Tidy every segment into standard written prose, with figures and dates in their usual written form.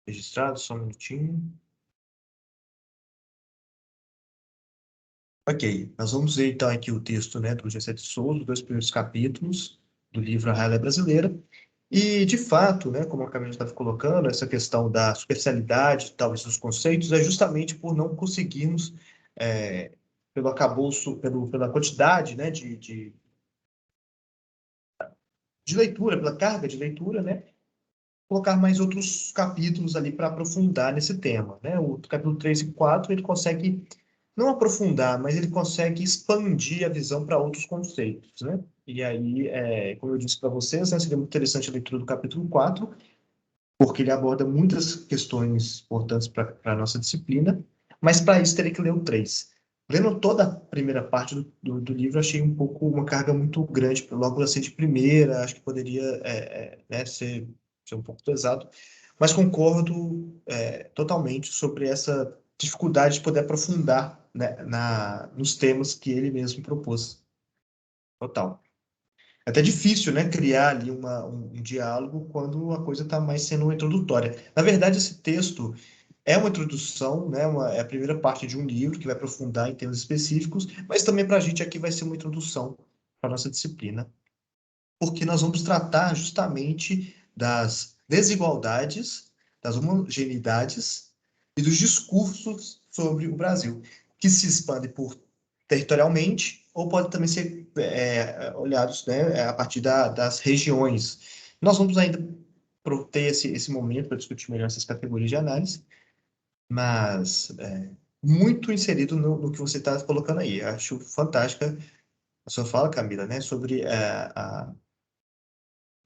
registrado, só um minutinho. Ok, nós vamos ver então aqui o texto, né, do Gessé de Souza, os 2 primeiros capítulos do livro A Raiva Brasileira. E, de fato, né, como a Camila estava colocando, essa questão da superficialidade, talvez, dos conceitos, é justamente por não conseguirmos, pelo arcabouço, pela quantidade, né, de leitura, pela carga de leitura, né, colocar mais outros capítulos ali para aprofundar nesse tema, né? O capítulo 3 e 4 ele consegue não aprofundar, mas ele consegue expandir a visão para outros conceitos, né? E aí, como eu disse para vocês, né, seria muito interessante a leitura do capítulo 4, porque ele aborda muitas questões importantes para a nossa disciplina, mas para isso teria que ler o 3. Lendo toda a primeira parte do livro, achei uma carga muito grande, logo assim de primeira, acho que poderia né, ser um pouco pesado, mas concordo totalmente sobre essa dificuldade de poder aprofundar, né, nos temas que ele mesmo propôs. Total. É até difícil, né, criar ali um diálogo quando a coisa está mais sendo introdutória. Na verdade, esse texto é uma introdução, né, é a primeira parte de um livro que vai aprofundar em temas específicos, mas também para a gente aqui vai ser uma introdução para a nossa disciplina, porque nós vamos tratar justamente das desigualdades, das homogeneidades e dos discursos sobre o Brasil, que se expandem territorialmente ou podem também ser olhados, né, a partir das regiões. Nós vamos ainda ter esse momento para discutir melhor essas categorias de análise, mas muito inserido no que você está colocando aí. Acho fantástica a sua fala, Camila, né, sobre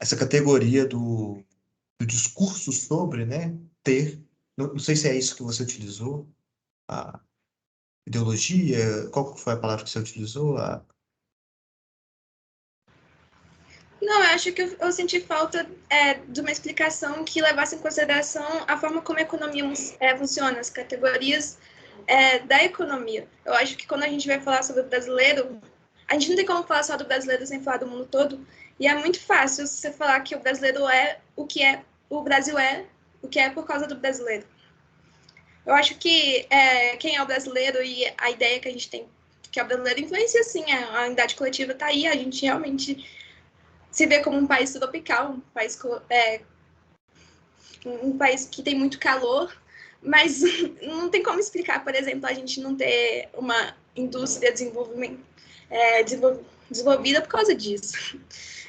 essa categoria do discurso sobre, né, ter, não sei se é isso que você utilizou, a ideologia, qual foi a palavra que você utilizou? Não, eu acho que eu senti falta de uma explicação que levasse em consideração a forma como a economia funciona, as categorias da economia. Eu acho que quando a gente vai falar sobre o brasileiro, a gente não tem como falar só do brasileiro sem falar do mundo todo, e é muito fácil você falar que o brasileiro o Brasil é o que é por causa do brasileiro. Eu acho que quem é o brasileiro e a ideia que a gente tem que é o brasileiro influencia, sim, a unidade coletiva está aí, a gente realmente se vê como um país tropical, um país que tem muito calor, mas não tem como explicar, por exemplo, a gente não ter uma indústria desenvolvida por causa disso.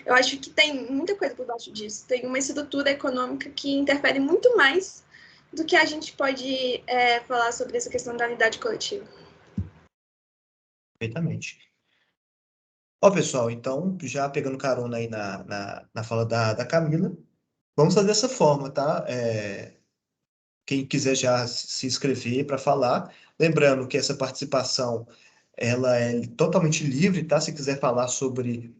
Eu acho que tem muita coisa por baixo disso. Tem uma estrutura econômica que interfere muito mais do que a gente pode falar sobre essa questão da unidade coletiva. Perfeitamente. Ó, pessoal, então, já pegando carona aí na fala da Camila, vamos fazer dessa forma, tá? Quem quiser já se inscrever para falar, lembrando que essa participação ela é totalmente livre, tá? Se quiser falar sobre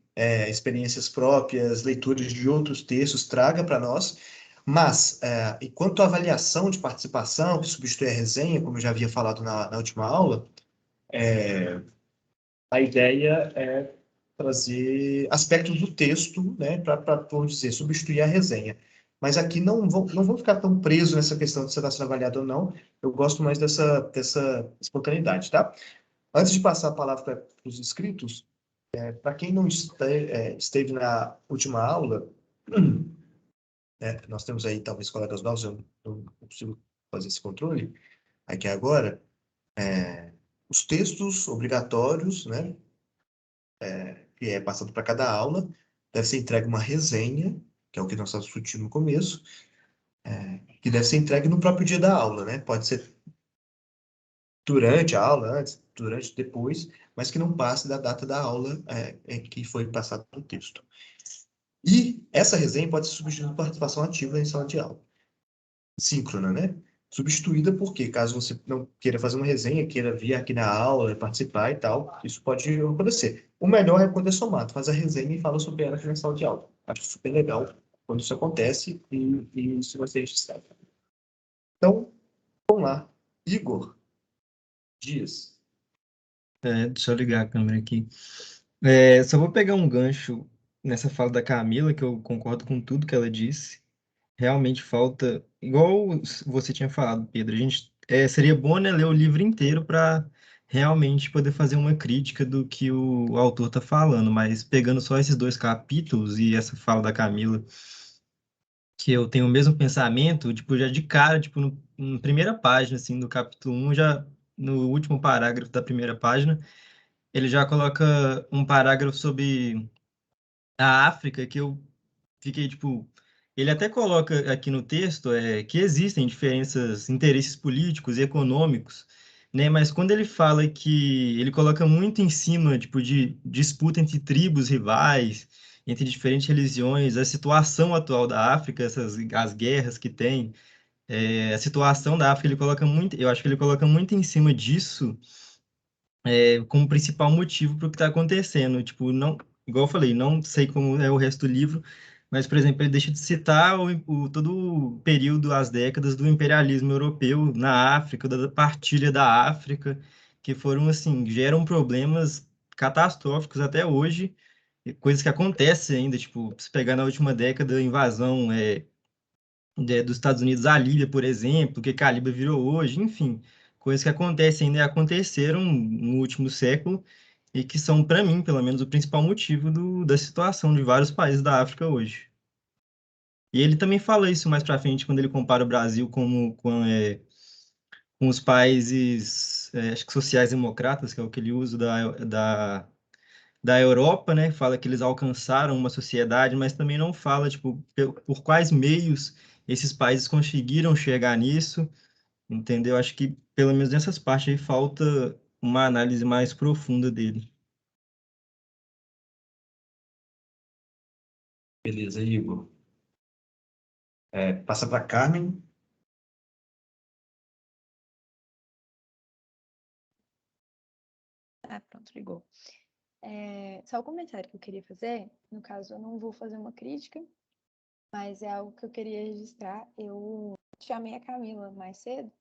experiências próprias, leituras de outros textos, traga para nós. Mas, enquanto a avaliação de participação, que substitui a resenha, como eu já havia falado na última aula, a ideia é trazer aspectos do texto, né, por dizer, substituir a resenha. Mas aqui não vou ficar tão preso nessa questão de se está sendo avaliado ou não. Eu gosto mais dessa espontaneidade, tá? Antes de passar a palavra para os inscritos, para quem não esteve na última aula, nós temos aí talvez colegas novos, eu não consigo fazer esse controle aqui agora, os textos obrigatórios, né, que é passado para cada aula, deve ser entregue uma resenha, que é o que nós estamos discutindo no começo, que deve ser entregue no próprio dia da aula, né? Pode ser durante a aula, antes, durante, depois, mas que não passe da data da aula em que foi passado o texto. E essa resenha pode ser substituída por participação ativa em sala de aula. Síncrona, né? Substituída porque, caso você não queira fazer uma resenha, queira vir aqui na aula, participar e tal, isso pode acontecer. O melhor é quando é somado, faz a resenha e fala sobre ela aqui na sala de aula. Acho super legal quando isso acontece e isso vai ser registrado. Então, vamos lá. Igor Dias. Deixa eu ligar a câmera aqui. Só vou pegar um gancho nessa fala da Camila, que eu concordo com tudo que ela disse. realmente falta, igual você tinha falado, Pedro, a gente seria bom, né, ler o livro inteiro para realmente poder fazer uma crítica do que o autor está falando, mas pegando só esses dois capítulos e essa fala da Camila, que eu tenho o mesmo pensamento, tipo, já de cara, tipo, na primeira página, assim, do capítulo 1, já no último parágrafo da primeira página, ele já coloca um parágrafo sobre a África, que eu fiquei, tipo, ele até coloca aqui no texto que existem diferenças, interesses políticos e econômicos, né? Mas quando ele fala que ele coloca muito em cima, tipo, de disputa entre tribos rivais, entre diferentes religiões, a situação atual da África, as guerras que tem, a situação da África, ele coloca muito, eu acho que ele coloca muito em cima disso, como principal motivo para o que está acontecendo. Tipo, não, igual eu falei, não sei como é o resto do livro, mas, por exemplo, ele deixa de citar todo o período, as décadas do imperialismo europeu na África, da partilha da África, que foram, assim, geram problemas catastróficos até hoje, e coisas que acontecem ainda, tipo, se pegar na última década, a invasão dos Estados Unidos à Líbia, por exemplo, o que que a Líbia virou hoje, enfim, coisas que acontecem ainda e aconteceram no último século e que são, para mim, pelo menos, o principal motivo da situação de vários países da África hoje. E ele também fala isso mais para frente, quando ele compara o Brasil com os países, acho que sociais-democratas, que é o que ele usa da Europa, né? Fala que eles alcançaram uma sociedade, mas também não fala, tipo, por quais meios esses países conseguiram chegar nisso, entendeu? Acho que, pelo menos nessas partes aí, falta uma análise mais profunda dele. Beleza, Igor. Passa para Carmen. Ah, pronto, ligou. Só o comentário que eu queria fazer, no caso, eu não vou fazer uma crítica, mas é algo que eu queria registrar. Eu chamei a Camila mais cedo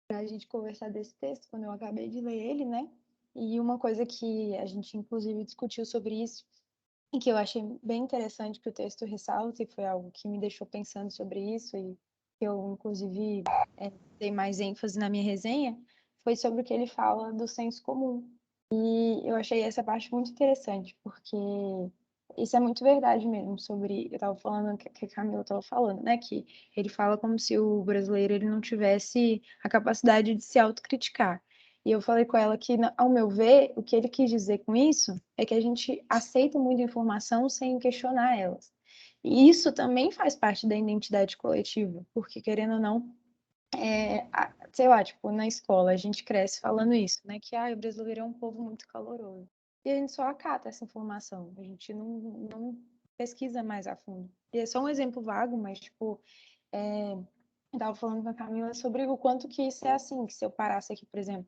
para a gente conversar desse texto, quando eu acabei de ler ele, né? E uma coisa que a gente, inclusive, discutiu sobre isso, e que eu achei bem interessante que o texto ressalta, e foi algo que me deixou pensando sobre isso, e eu, inclusive, dei mais ênfase na minha resenha, foi sobre o que ele fala do senso comum. E eu achei essa parte muito interessante, porque isso é muito verdade mesmo, sobre, eu estava falando, que a Camila estava falando, né, que ele fala como se o brasileiro ele não tivesse a capacidade de se autocriticar. E eu falei com ela que, ao meu ver, o que ele quis dizer com isso é que a gente aceita muita informação sem questionar elas. E isso também faz parte da identidade coletiva, porque, querendo ou não, sei lá, tipo, na escola a gente cresce falando isso, né? Que o brasileiro é um povo muito caloroso. E a gente só acata essa informação, a gente não pesquisa mais a fundo. E é só um exemplo vago, mas, tipo, eu tava falando com a Camila sobre o quanto que isso é assim, que se eu parasse aqui, por exemplo,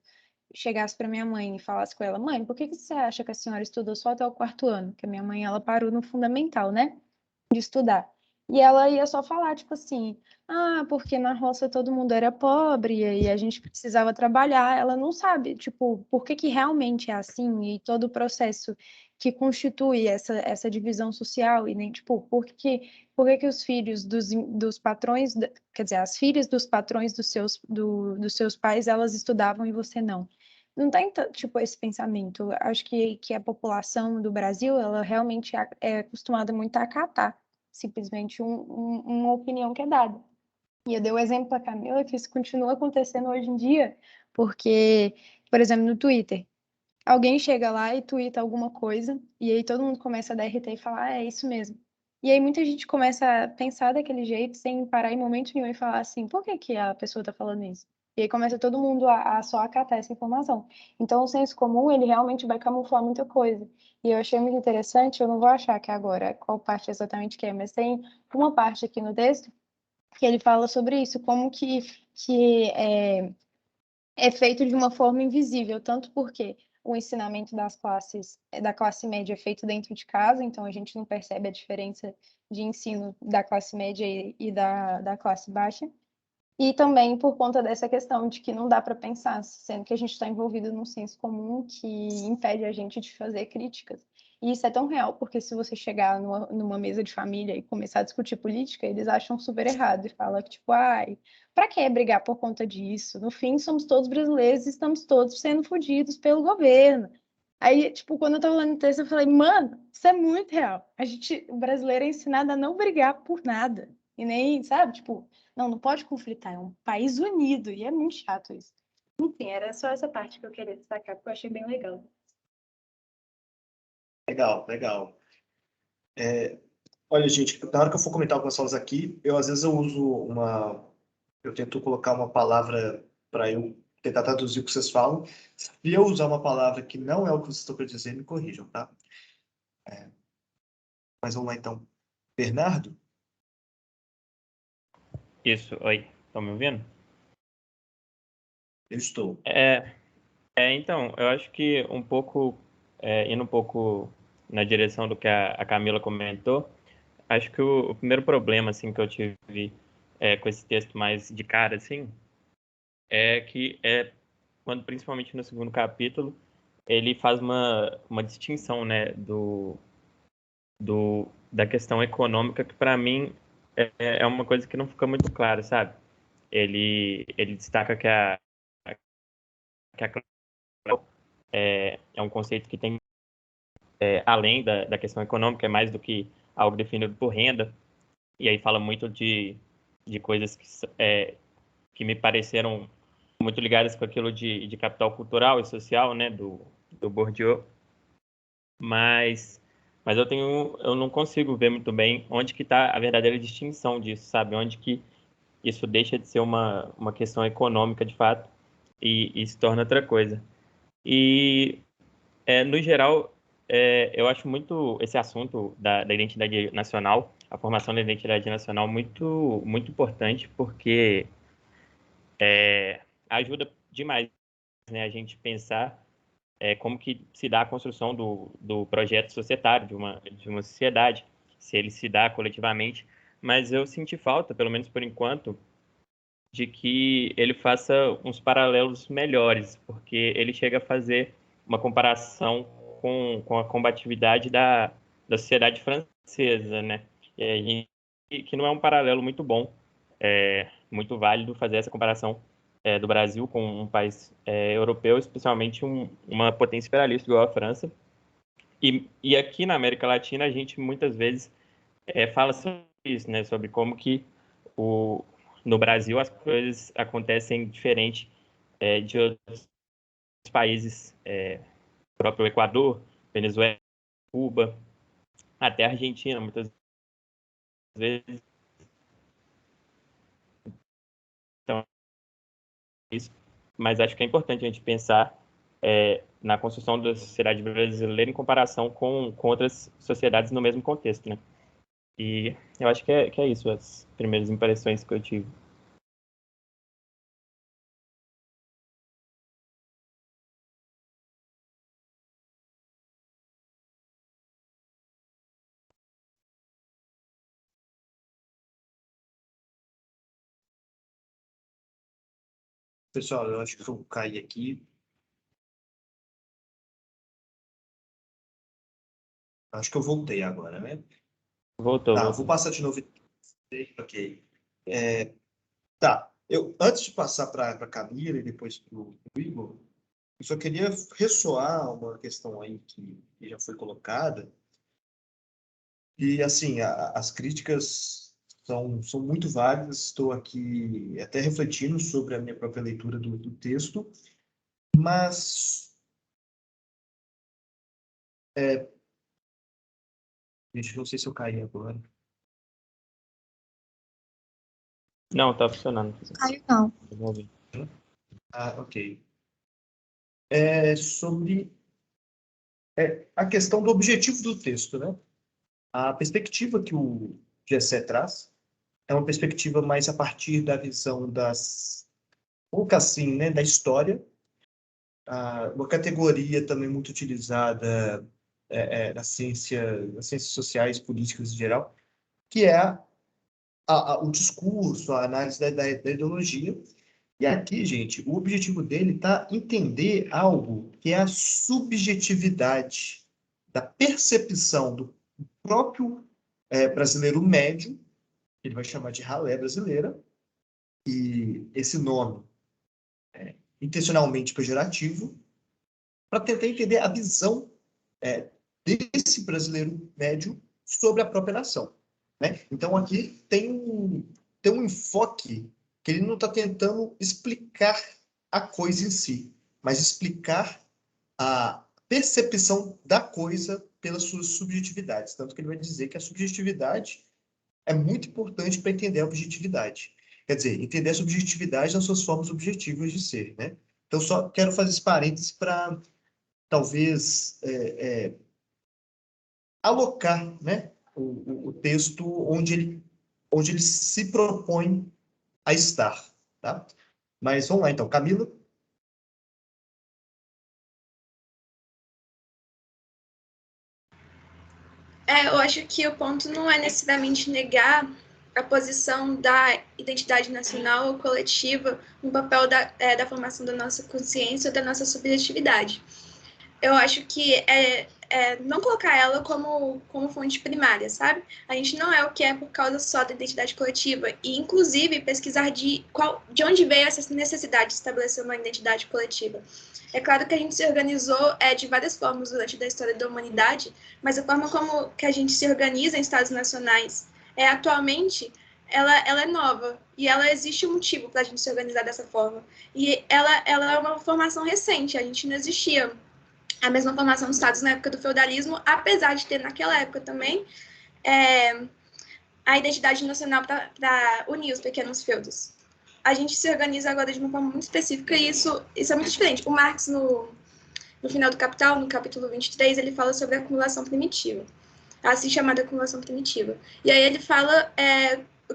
chegasse para minha mãe e falasse com ela, mãe, por que que você acha que a senhora estudou só até o quarto ano? Que a minha mãe, ela parou no fundamental, né? De estudar. E ela ia só falar, tipo assim, porque na roça todo mundo era pobre e aí a gente precisava trabalhar. Ela não sabe, tipo, por que que realmente é assim e todo o processo que constitui essa divisão social e nem, tipo, por que que os filhos dos patrões, quer dizer, as filhas dos patrões dos seus pais, elas estudavam e você não? Não tem, tipo, esse pensamento. Acho que a população do Brasil, ela realmente é acostumada muito a acatar simplesmente uma opinião que é dada. E eu dei o exemplo para a Camila que isso continua acontecendo hoje em dia, porque, por exemplo, no Twitter, alguém chega lá e twitta alguma coisa, e aí todo mundo começa a dar RT e falar, é isso mesmo. E aí muita gente começa a pensar daquele jeito, sem parar em momento nenhum e falar assim, por que que a pessoa está falando isso? E aí começa todo mundo a só acatar essa informação. Então, o senso comum, ele realmente vai camuflar muita coisa. E eu achei muito interessante, eu não vou achar que agora qual parte exatamente que é, mas tem uma parte aqui no texto que ele fala sobre isso, como que é feito de uma forma invisível, tanto porque o ensinamento da classe média é feito dentro de casa, então a gente não percebe a diferença de ensino da classe média e da classe baixa, e também por conta dessa questão de que não dá para pensar, sendo que a gente está envolvido num senso comum que impede a gente de fazer críticas. E isso é tão real, porque se você chegar numa mesa de família e começar a discutir política, eles acham super errado e falam que, tipo, ai, pra que brigar por conta disso? No fim, somos todos brasileiros e estamos todos sendo fodidos pelo governo. Aí, tipo, quando eu tava lendo o texto, eu falei, mano, isso é muito real. O brasileiro é ensinado a não brigar por nada. E nem, sabe, tipo, não pode conflitar, é um país unido, e é muito chato isso. Enfim, era só essa parte que eu queria destacar, porque eu achei bem legal. Legal, legal. Olha, gente, na hora que eu for comentar algumas falas aqui, às vezes eu uso eu tento colocar uma palavra para eu tentar traduzir o que vocês falam. Se eu usar uma palavra que não é o que vocês estão querendo dizer, me corrijam, tá? Mas vamos lá então. Bernardo? Isso, oi, estão me ouvindo? Eu estou. Então, eu acho que indo um pouco na direção do que a Camila comentou, acho que o primeiro problema, assim, que eu tive com esse texto mais de cara, assim, quando, principalmente no segundo capítulo, ele faz uma distinção, né, da questão econômica, que para mim é uma coisa que não fica muito clara, sabe? Ele destaca que a é um conceito que tem além da questão econômica, é mais do que algo definido por renda, e aí fala muito de coisas que me pareceram muito ligadas com aquilo de capital cultural e social, né, do Bourdieu, mas eu não consigo ver muito bem onde que está a verdadeira distinção disso, sabe? Onde que isso deixa de ser uma questão econômica, de fato, e se torna outra coisa. E, no geral, eu acho muito esse assunto da identidade nacional, a formação da identidade nacional, muito, muito importante, porque ajuda demais, né, a gente pensar como que se dá a construção do projeto societário, de uma sociedade, se ele se dá coletivamente. Mas eu senti falta, pelo menos por enquanto, de que ele faça uns paralelos melhores, porque ele chega a fazer uma comparação com a combatividade da sociedade francesa, né? E a gente, que não é um paralelo muito bom, muito válido fazer essa comparação do Brasil com um país europeu, especialmente uma potência imperialista igual a França. E aqui na América Latina a gente muitas vezes fala sobre isso, né? Sobre como que no Brasil as coisas acontecem diferente de outros países, próprio Equador, Venezuela, Cuba, até a Argentina, muitas vezes. Então, isso. Mas acho que é importante a gente pensar na construção da sociedade brasileira em comparação com outras sociedades no mesmo contexto, né? E eu acho que é isso, as primeiras impressões que eu tive. Pessoal, eu acho que eu caí aqui. Acho que eu voltei agora, né? Tá, vou passar de novo. Ok. Tá. Antes de passar para a Camila e depois para o Igor, eu só queria ressoar uma questão aí que já foi colocada. E, assim, as críticas são muito válidas. Estou aqui até refletindo sobre a minha própria leitura do texto, mas, gente, não sei se eu caí agora. Não, tá funcionando. Caiu não. Ok. Sobre a questão do objetivo do texto, né? A perspectiva que o Gessé traz é uma perspectiva mais a partir da visão pouco assim, né, da história, uma categoria também muito utilizada nas ciências sociais, políticas em geral, que é o discurso, a análise da ideologia. E aqui, gente, o objetivo dele está entender algo que é a subjetividade da percepção do próprio brasileiro médio, que ele vai chamar de ralé brasileira, e esse nome é intencionalmente pejorativo, para tentar entender a visão desse brasileiro médio sobre a própria nação, né? Então, aqui tem um enfoque que ele não está tentando explicar a coisa em si, mas explicar a percepção da coisa pelas suas subjetividades. Tanto que ele vai dizer que a subjetividade é muito importante para entender a objetividade. Quer dizer, entender a subjetividade nas suas formas objetivas de ser, né? Então, só quero fazer esse parênteses para, talvez, alocar, né, o texto onde ele se propõe a estar, tá? Mas vamos lá, então. Camila? Eu acho que o ponto não é necessariamente negar a posição da identidade nacional ou coletiva no papel da formação da nossa consciência ou da nossa subjetividade. Eu acho que não colocar ela como fonte primária, sabe? A gente não é o que é por causa só da identidade coletiva. E, inclusive, pesquisar de onde veio essa necessidade de estabelecer uma identidade coletiva. É claro que a gente se organizou de várias formas durante a história da humanidade, mas a forma como que a gente se organiza em estados nacionais atualmente, ela é nova e ela existe um motivo para a gente se organizar dessa forma. E ela é uma formação recente, a gente não existia a mesma formação dos estados na época do feudalismo, apesar de ter naquela época também a identidade nacional para unir os pequenos feudos. A gente se organiza agora de uma forma muito específica e isso é muito diferente. O Marx, no final do Capital, no capítulo 23, ele fala sobre a acumulação primitiva, a assim chamada acumulação primitiva. E aí ele fala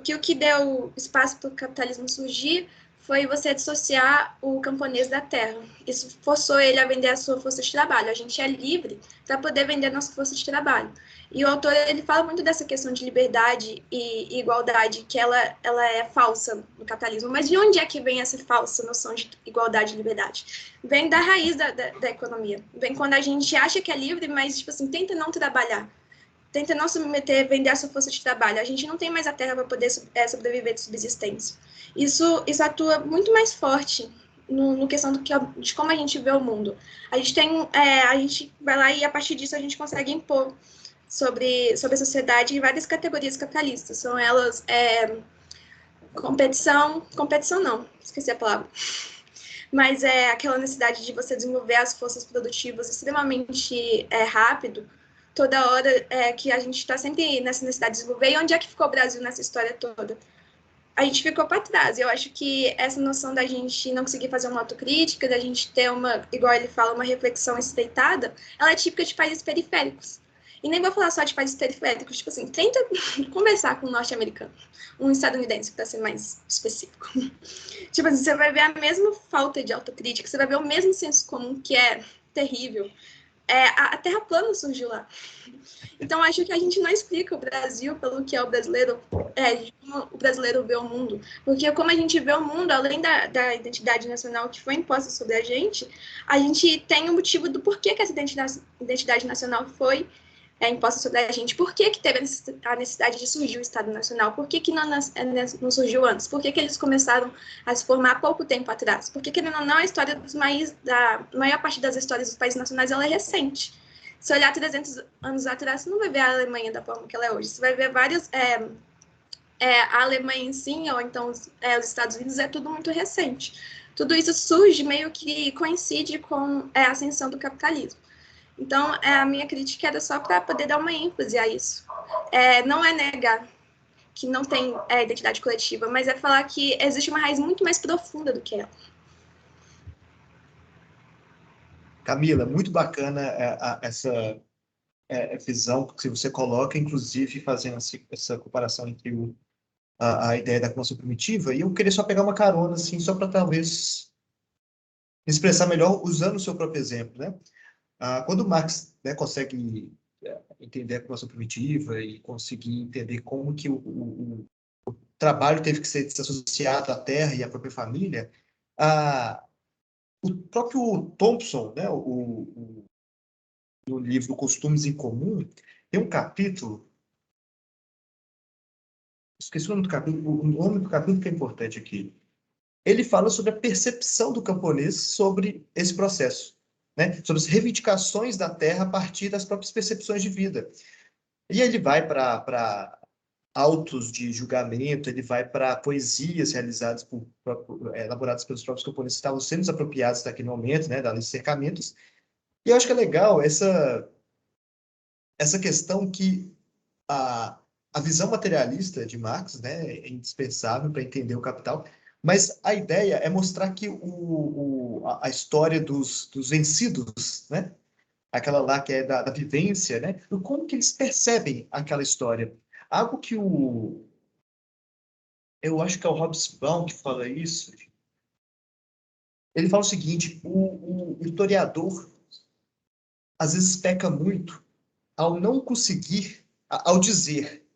que o que deu espaço para o capitalismo surgir foi você dissociar o camponês da terra. Isso forçou ele a vender a sua força de trabalho. A gente é livre para poder vender a nossa força de trabalho. E o autor ele fala muito dessa questão de liberdade e igualdade, que ela é falsa no capitalismo. Mas de onde é que vem essa falsa noção de igualdade e liberdade? Vem da raiz da economia. Vem quando a gente acha que é livre, mas tipo assim, tenta não trabalhar. Tenta não submeter, vender a sua força de trabalho. A gente não tem mais a terra para poder sobreviver de subsistência. Isso atua muito mais forte no questão de como a gente vê o mundo. A gente vai lá e a partir disso a gente consegue impor sobre a sociedade várias categorias capitalistas. São elas competição não, esqueci a palavra. Mas é aquela necessidade de você desenvolver as forças produtivas extremamente rápido, toda hora que a gente está sempre nessa necessidade de desenvolver. E onde é que ficou o Brasil nessa história toda? A gente ficou para trás. Eu acho que essa noção da gente não conseguir fazer uma autocrítica, da gente ter igual ele fala, uma reflexão estreitada, ela é típica de países periféricos. E nem vou falar só de países periféricos, tipo assim, tenta conversar com um norte-americano, um estadunidense, para ser mais específico. Tipo assim, você vai ver a mesma falta de autocrítica, você vai ver o mesmo senso comum que é terrível. A Terra plana surgiu lá. Então, acho que a gente não explica o Brasil pelo que é o brasileiro, como o brasileiro vê o mundo. Porque como a gente vê o mundo, além da identidade nacional que foi imposta sobre a gente tem um motivo do porquê que essa identidade nacional foi imposta sobre a gente. Por que teve a necessidade de surgir o Estado Nacional? Por que não surgiu antes? Por que eles começaram a se formar há pouco tempo atrás? Porque não, a história da maior parte das histórias dos países nacionais ela é recente. Se olhar 300 anos atrás, você não vai ver a Alemanha da forma que ela é hoje. Você vai ver várias... a Alemanha em si, ou então os Estados Unidos, é tudo muito recente. Tudo isso surge meio que coincide com a ascensão do capitalismo. Então, a minha crítica era só para poder dar uma ênfase a isso. Não é negar que não tem identidade coletiva, mas é falar que existe uma raiz muito mais profunda do que ela. Camila, muito bacana essa visão que você coloca, inclusive fazendo essa comparação entre a ideia da acumulação primitiva, e eu queria só pegar uma carona, assim, só para talvez me expressar melhor usando o seu próprio exemplo, né? Quando Marx consegue entender a acumulação primitiva e conseguir entender como que o trabalho teve que ser associado à terra e à própria família, o próprio Thompson, né, o no livro Costumes em Comum, tem um capítulo, esqueci o nome do capítulo que é importante aqui. Ele fala sobre a percepção do camponês sobre esse processo, né? Sobre as reivindicações da terra a partir das próprias percepções de vida. E ele vai para autos de julgamento, ele vai para poesias realizadas elaboradas pelos próprios camponeses que estavam sendo desapropriados naquele momento, né, da lei de cercamentos. E eu acho que é legal essa questão que a visão materialista de Marx, né, é indispensável para entender o Capital, mas a ideia é mostrar que a história dos vencidos, né, aquela lá que é da vivência, né, e como que eles percebem aquela história. Algo que eu acho que é o Hobsbawm que fala isso. Ele fala o seguinte: o historiador às vezes peca muito ao não conseguir, ao dizer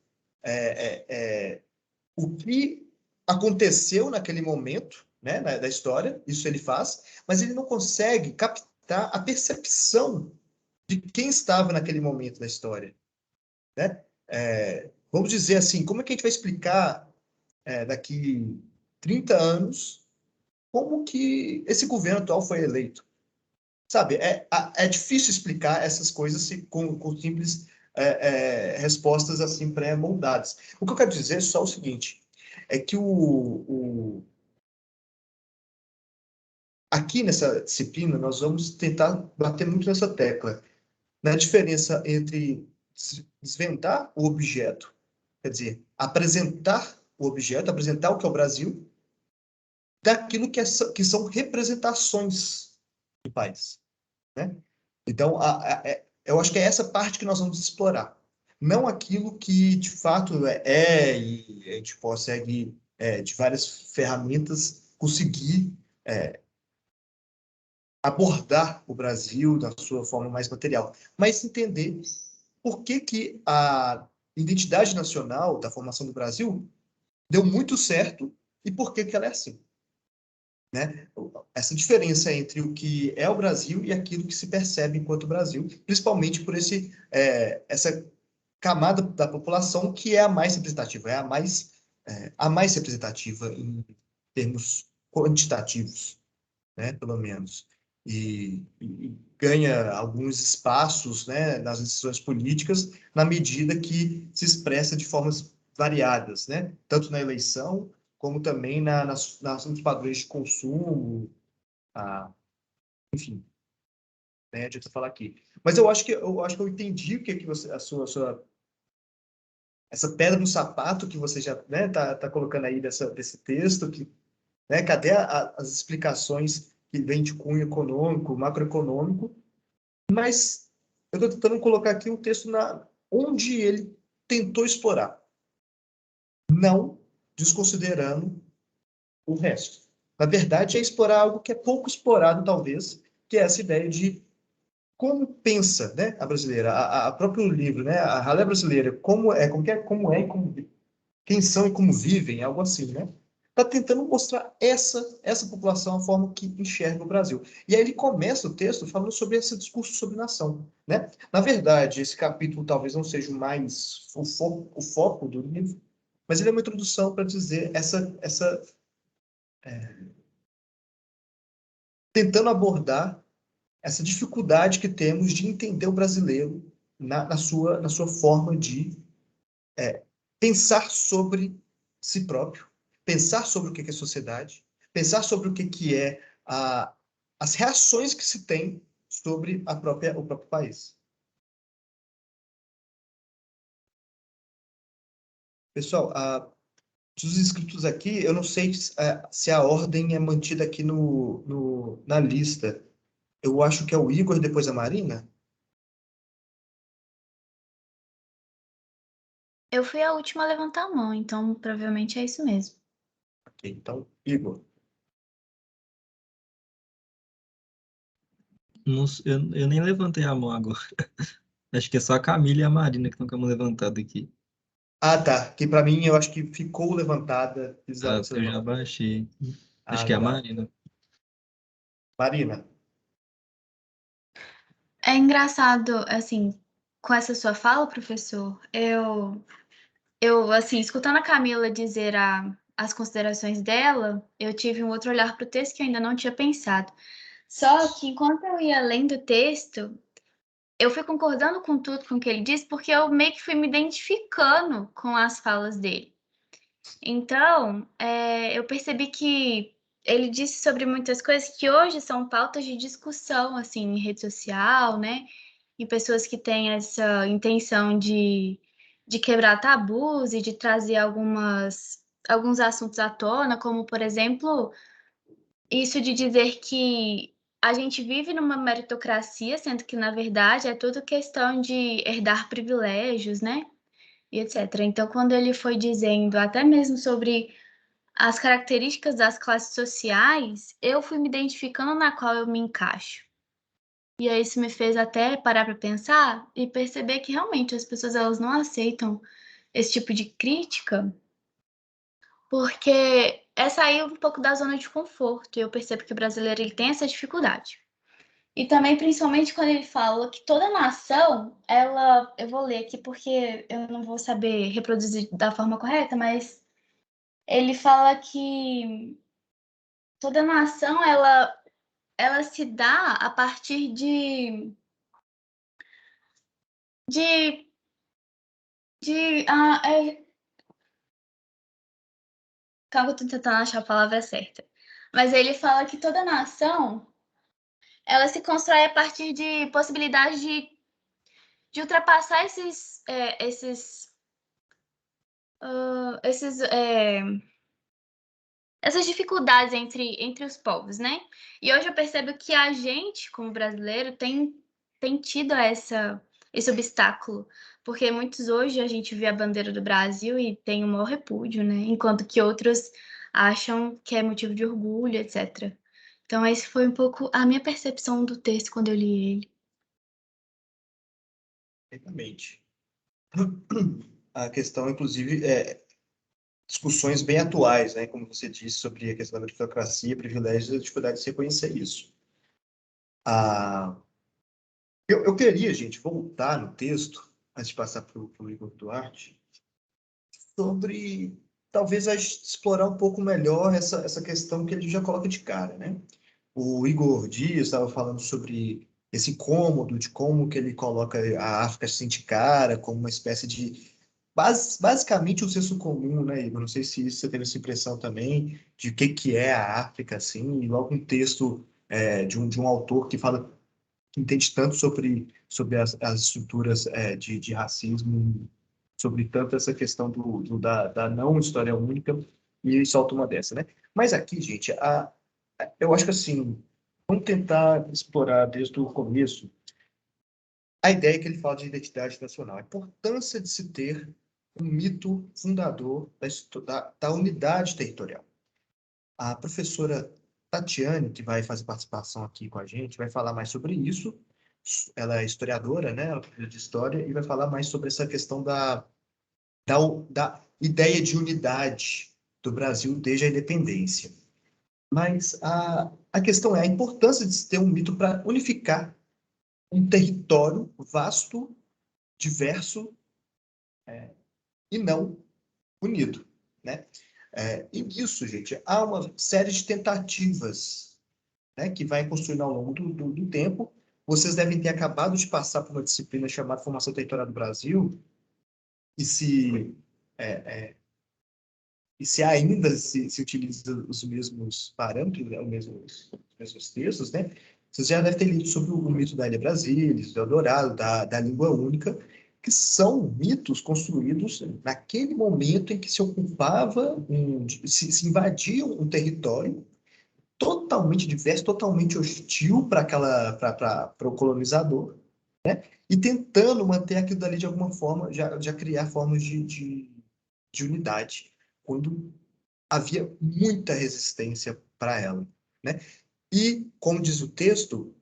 o que aconteceu naquele momento, né, da história, isso ele faz, mas ele não consegue captar a percepção de quem estava naquele momento da história, né? Vamos dizer assim, como é que a gente vai explicar daqui 30 anos como que esse governo atual foi eleito? Sabe, é difícil explicar essas coisas com simples respostas assim pré-moldadas. O que eu quero dizer é só o seguinte, é que aqui nessa disciplina nós vamos tentar bater muito nessa tecla, na diferença entre desvendar o objeto, quer dizer, apresentar o objeto, apresentar o que é o Brasil, daquilo que são representações do país, né? Então, eu acho que é essa parte que nós vamos explorar. Não aquilo que, de fato, e a gente consegue, de várias ferramentas, conseguir abordar o Brasil da sua forma mais material, mas entender por que a identidade nacional da formação do Brasil deu muito certo e por que ela é assim, né? Essa diferença entre o que é o Brasil e aquilo que se percebe enquanto Brasil, principalmente por essa camada da população que é a mais representativa, a mais representativa em termos quantitativos, né? Pelo menos. E ganha alguns espaços, né, nas decisões políticas na medida que se expressa de formas variadas, né? Tanto na eleição como também nos padrões de consumo, enfim, né, adianta falar aqui. Mas eu acho que eu entendi o que você, essa pedra no sapato que você já, né, tá colocando aí desse texto, né, cadê as explicações que vêm de cunho econômico, macroeconômico, mas eu estou tentando colocar aqui um texto onde ele tentou explorar, não desconsiderando o resto. Na verdade, é explorar algo que é pouco explorado, talvez, que é essa ideia de como pensa, né, a brasileira, a próprio livro, né, a ralé brasileira, quem são e como vivem, algo assim, né? Está tentando mostrar essa população, a forma que enxerga o Brasil. E aí ele começa o texto falando sobre esse discurso sobre nação, né? Na verdade, esse capítulo talvez não seja mais o foco do livro, mas ele é uma introdução para dizer tentando abordar essa dificuldade que temos de entender o brasileiro na sua forma de pensar sobre si próprio, pensar sobre o que é sociedade, pensar sobre o que é as reações que se tem sobre o próprio país. Pessoal, dos inscritos aqui, eu não sei se a ordem é mantida aqui na lista. Eu acho que é o Igor, depois a Marina. Eu fui a última a levantar a mão, então provavelmente é isso mesmo. Ok, então, Igor. Eu nem levantei a mão agora. Acho que é só a Camila e a Marina que estão com a mão levantada aqui. Ah, tá. Que para mim eu acho que ficou levantada. Ah, Você eu já levantou. baixei. Acho que é a Legal. Marina. Marina. É engraçado, assim, com essa sua fala, professor, assim, escutando a Camila dizer as considerações dela, eu tive um outro olhar para o texto que eu ainda não tinha pensado. Só que enquanto eu ia lendo o texto, eu fui concordando com tudo com o que ele disse, porque eu meio que fui me identificando com as falas dele. Então, eu percebi que ele disse sobre muitas coisas que hoje são pautas de discussão, assim, em rede social, né? E pessoas que têm essa intenção de quebrar tabus e de trazer alguns assuntos à tona, como, por exemplo, isso de dizer que a gente vive numa meritocracia, sendo que, na verdade, é tudo questão de herdar privilégios, né? E etc. Então, quando ele foi dizendo até mesmo sobre as características das classes sociais, eu fui me identificando na qual eu me encaixo. E aí isso me fez até parar para pensar e perceber que realmente as pessoas elas não aceitam esse tipo de crítica, porque é sair um pouco da zona de conforto. E eu percebo que o brasileiro ele tem essa dificuldade. E também, principalmente, quando ele fala que toda nação, eu vou ler aqui porque eu não vou saber reproduzir da forma correta, mas ele fala que toda nação, ela se dá a partir de, de calma que eu tô tentando achar a palavra certa. Mas ele fala que toda nação, ela se constrói a partir de possibilidades de ultrapassar esses essas dificuldades entre os povos, né? E hoje eu percebo que a gente, como brasileiro, tem tido esse obstáculo, porque muitos hoje a gente vê a bandeira do Brasil e tem o maior repúdio, né? Enquanto que outros acham que é motivo de orgulho, etc. Então, esse foi um pouco a minha percepção do texto quando eu li ele. Perfeitamente. A questão, inclusive, discussões bem atuais, né? Como você disse, sobre a questão da meritocracia, privilégios e a dificuldade de se reconhecer isso. Eu queria, gente, voltar no texto, antes de passar para o Igor Duarte, sobre talvez explorar um pouco melhor essa questão que ele já coloca de cara, né? O Igor Dias estava falando sobre esse incômodo de como que ele coloca a África assim de cara, como uma espécie de basicamente um senso comum, né, Igor? Não sei se você teve essa impressão também de o que é a África, assim, e logo um texto de um autor que fala que entende tanto sobre as estruturas de racismo, sobre tanto essa questão da não história única, e solta uma dessa, né? Mas aqui, gente, eu acho que assim, vamos tentar explorar desde o começo a ideia que ele fala de identidade nacional, a importância de se ter um mito fundador da unidade territorial. A professora Tatiane, que vai fazer participação aqui com a gente, vai falar mais sobre isso. Ela é historiadora, né? Ela é de história, e vai falar mais sobre essa questão da ideia de unidade do Brasil desde a independência. Mas a questão é a importância de se ter um mito para unificar um território vasto, diverso e não unido, né? E nisso, gente, há uma série de tentativas, né, que vai construindo ao longo do tempo. Vocês devem ter acabado de passar por uma disciplina chamada Formação Territorial do Brasil, e se ainda se utiliza os mesmos parâmetros, né, os mesmos textos, né? Vocês já devem ter lido sobre o mito da Ilha Brasília, do Eldorado, da língua única, que são mitos construídos naquele momento em que se ocupava, se invadia um território totalmente diverso, totalmente hostil para o colonizador, né? E tentando manter aquilo dali de alguma forma, já criar formas de unidade, quando havia muita resistência para ela, né? E, como diz o texto,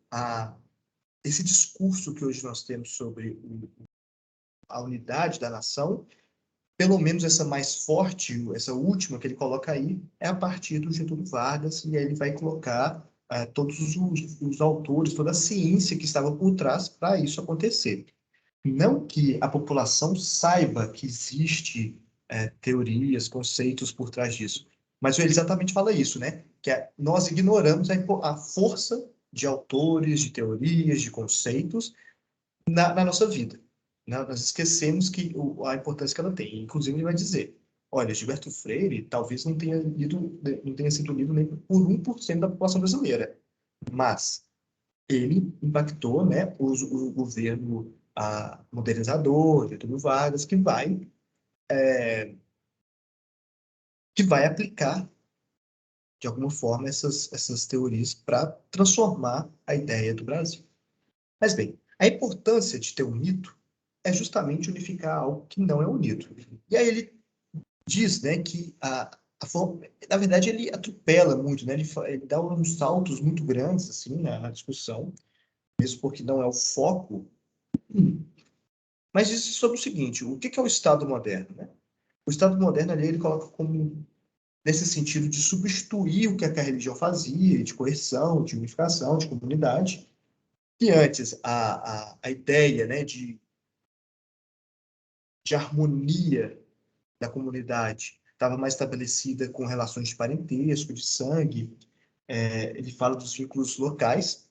esse discurso que hoje nós temos sobre a unidade da nação, pelo menos essa mais forte, essa última que ele coloca aí, é a partir do Getúlio Vargas, e aí ele vai colocar todos os autores, toda a ciência que estava por trás para isso acontecer. Não que a população saiba que existe teorias, conceitos por trás disso, mas ele exatamente fala isso, né? Que nós ignoramos a força de autores, de teorias, de conceitos na nossa vida. Né? Nós esquecemos a importância que ela tem. Inclusive, ele vai dizer, olha, Gilberto Freire talvez não tenha sido lido nem por 1% da população brasileira, mas ele impactou, né, o governo modernizador, Getúlio Vargas, que vai aplicar, de alguma forma, essas teorias para transformar a ideia do Brasil. Mas, bem, a importância de ter um mito é justamente unificar algo que não é unido. E aí ele diz, né, que na verdade, ele atropela muito, né? Ele dá uns saltos muito grandes assim na discussão, mesmo porque não é o foco. Mas diz sobre o seguinte: o que é o Estado moderno, né? O Estado moderno ali ele coloca como nesse sentido de substituir o que a religião fazia, de coerção, de unificação, de comunidade. E antes a ideia, né, de harmonia da comunidade estava mais estabelecida com relações de parentesco, de sangue. Ele fala dos vínculos locais.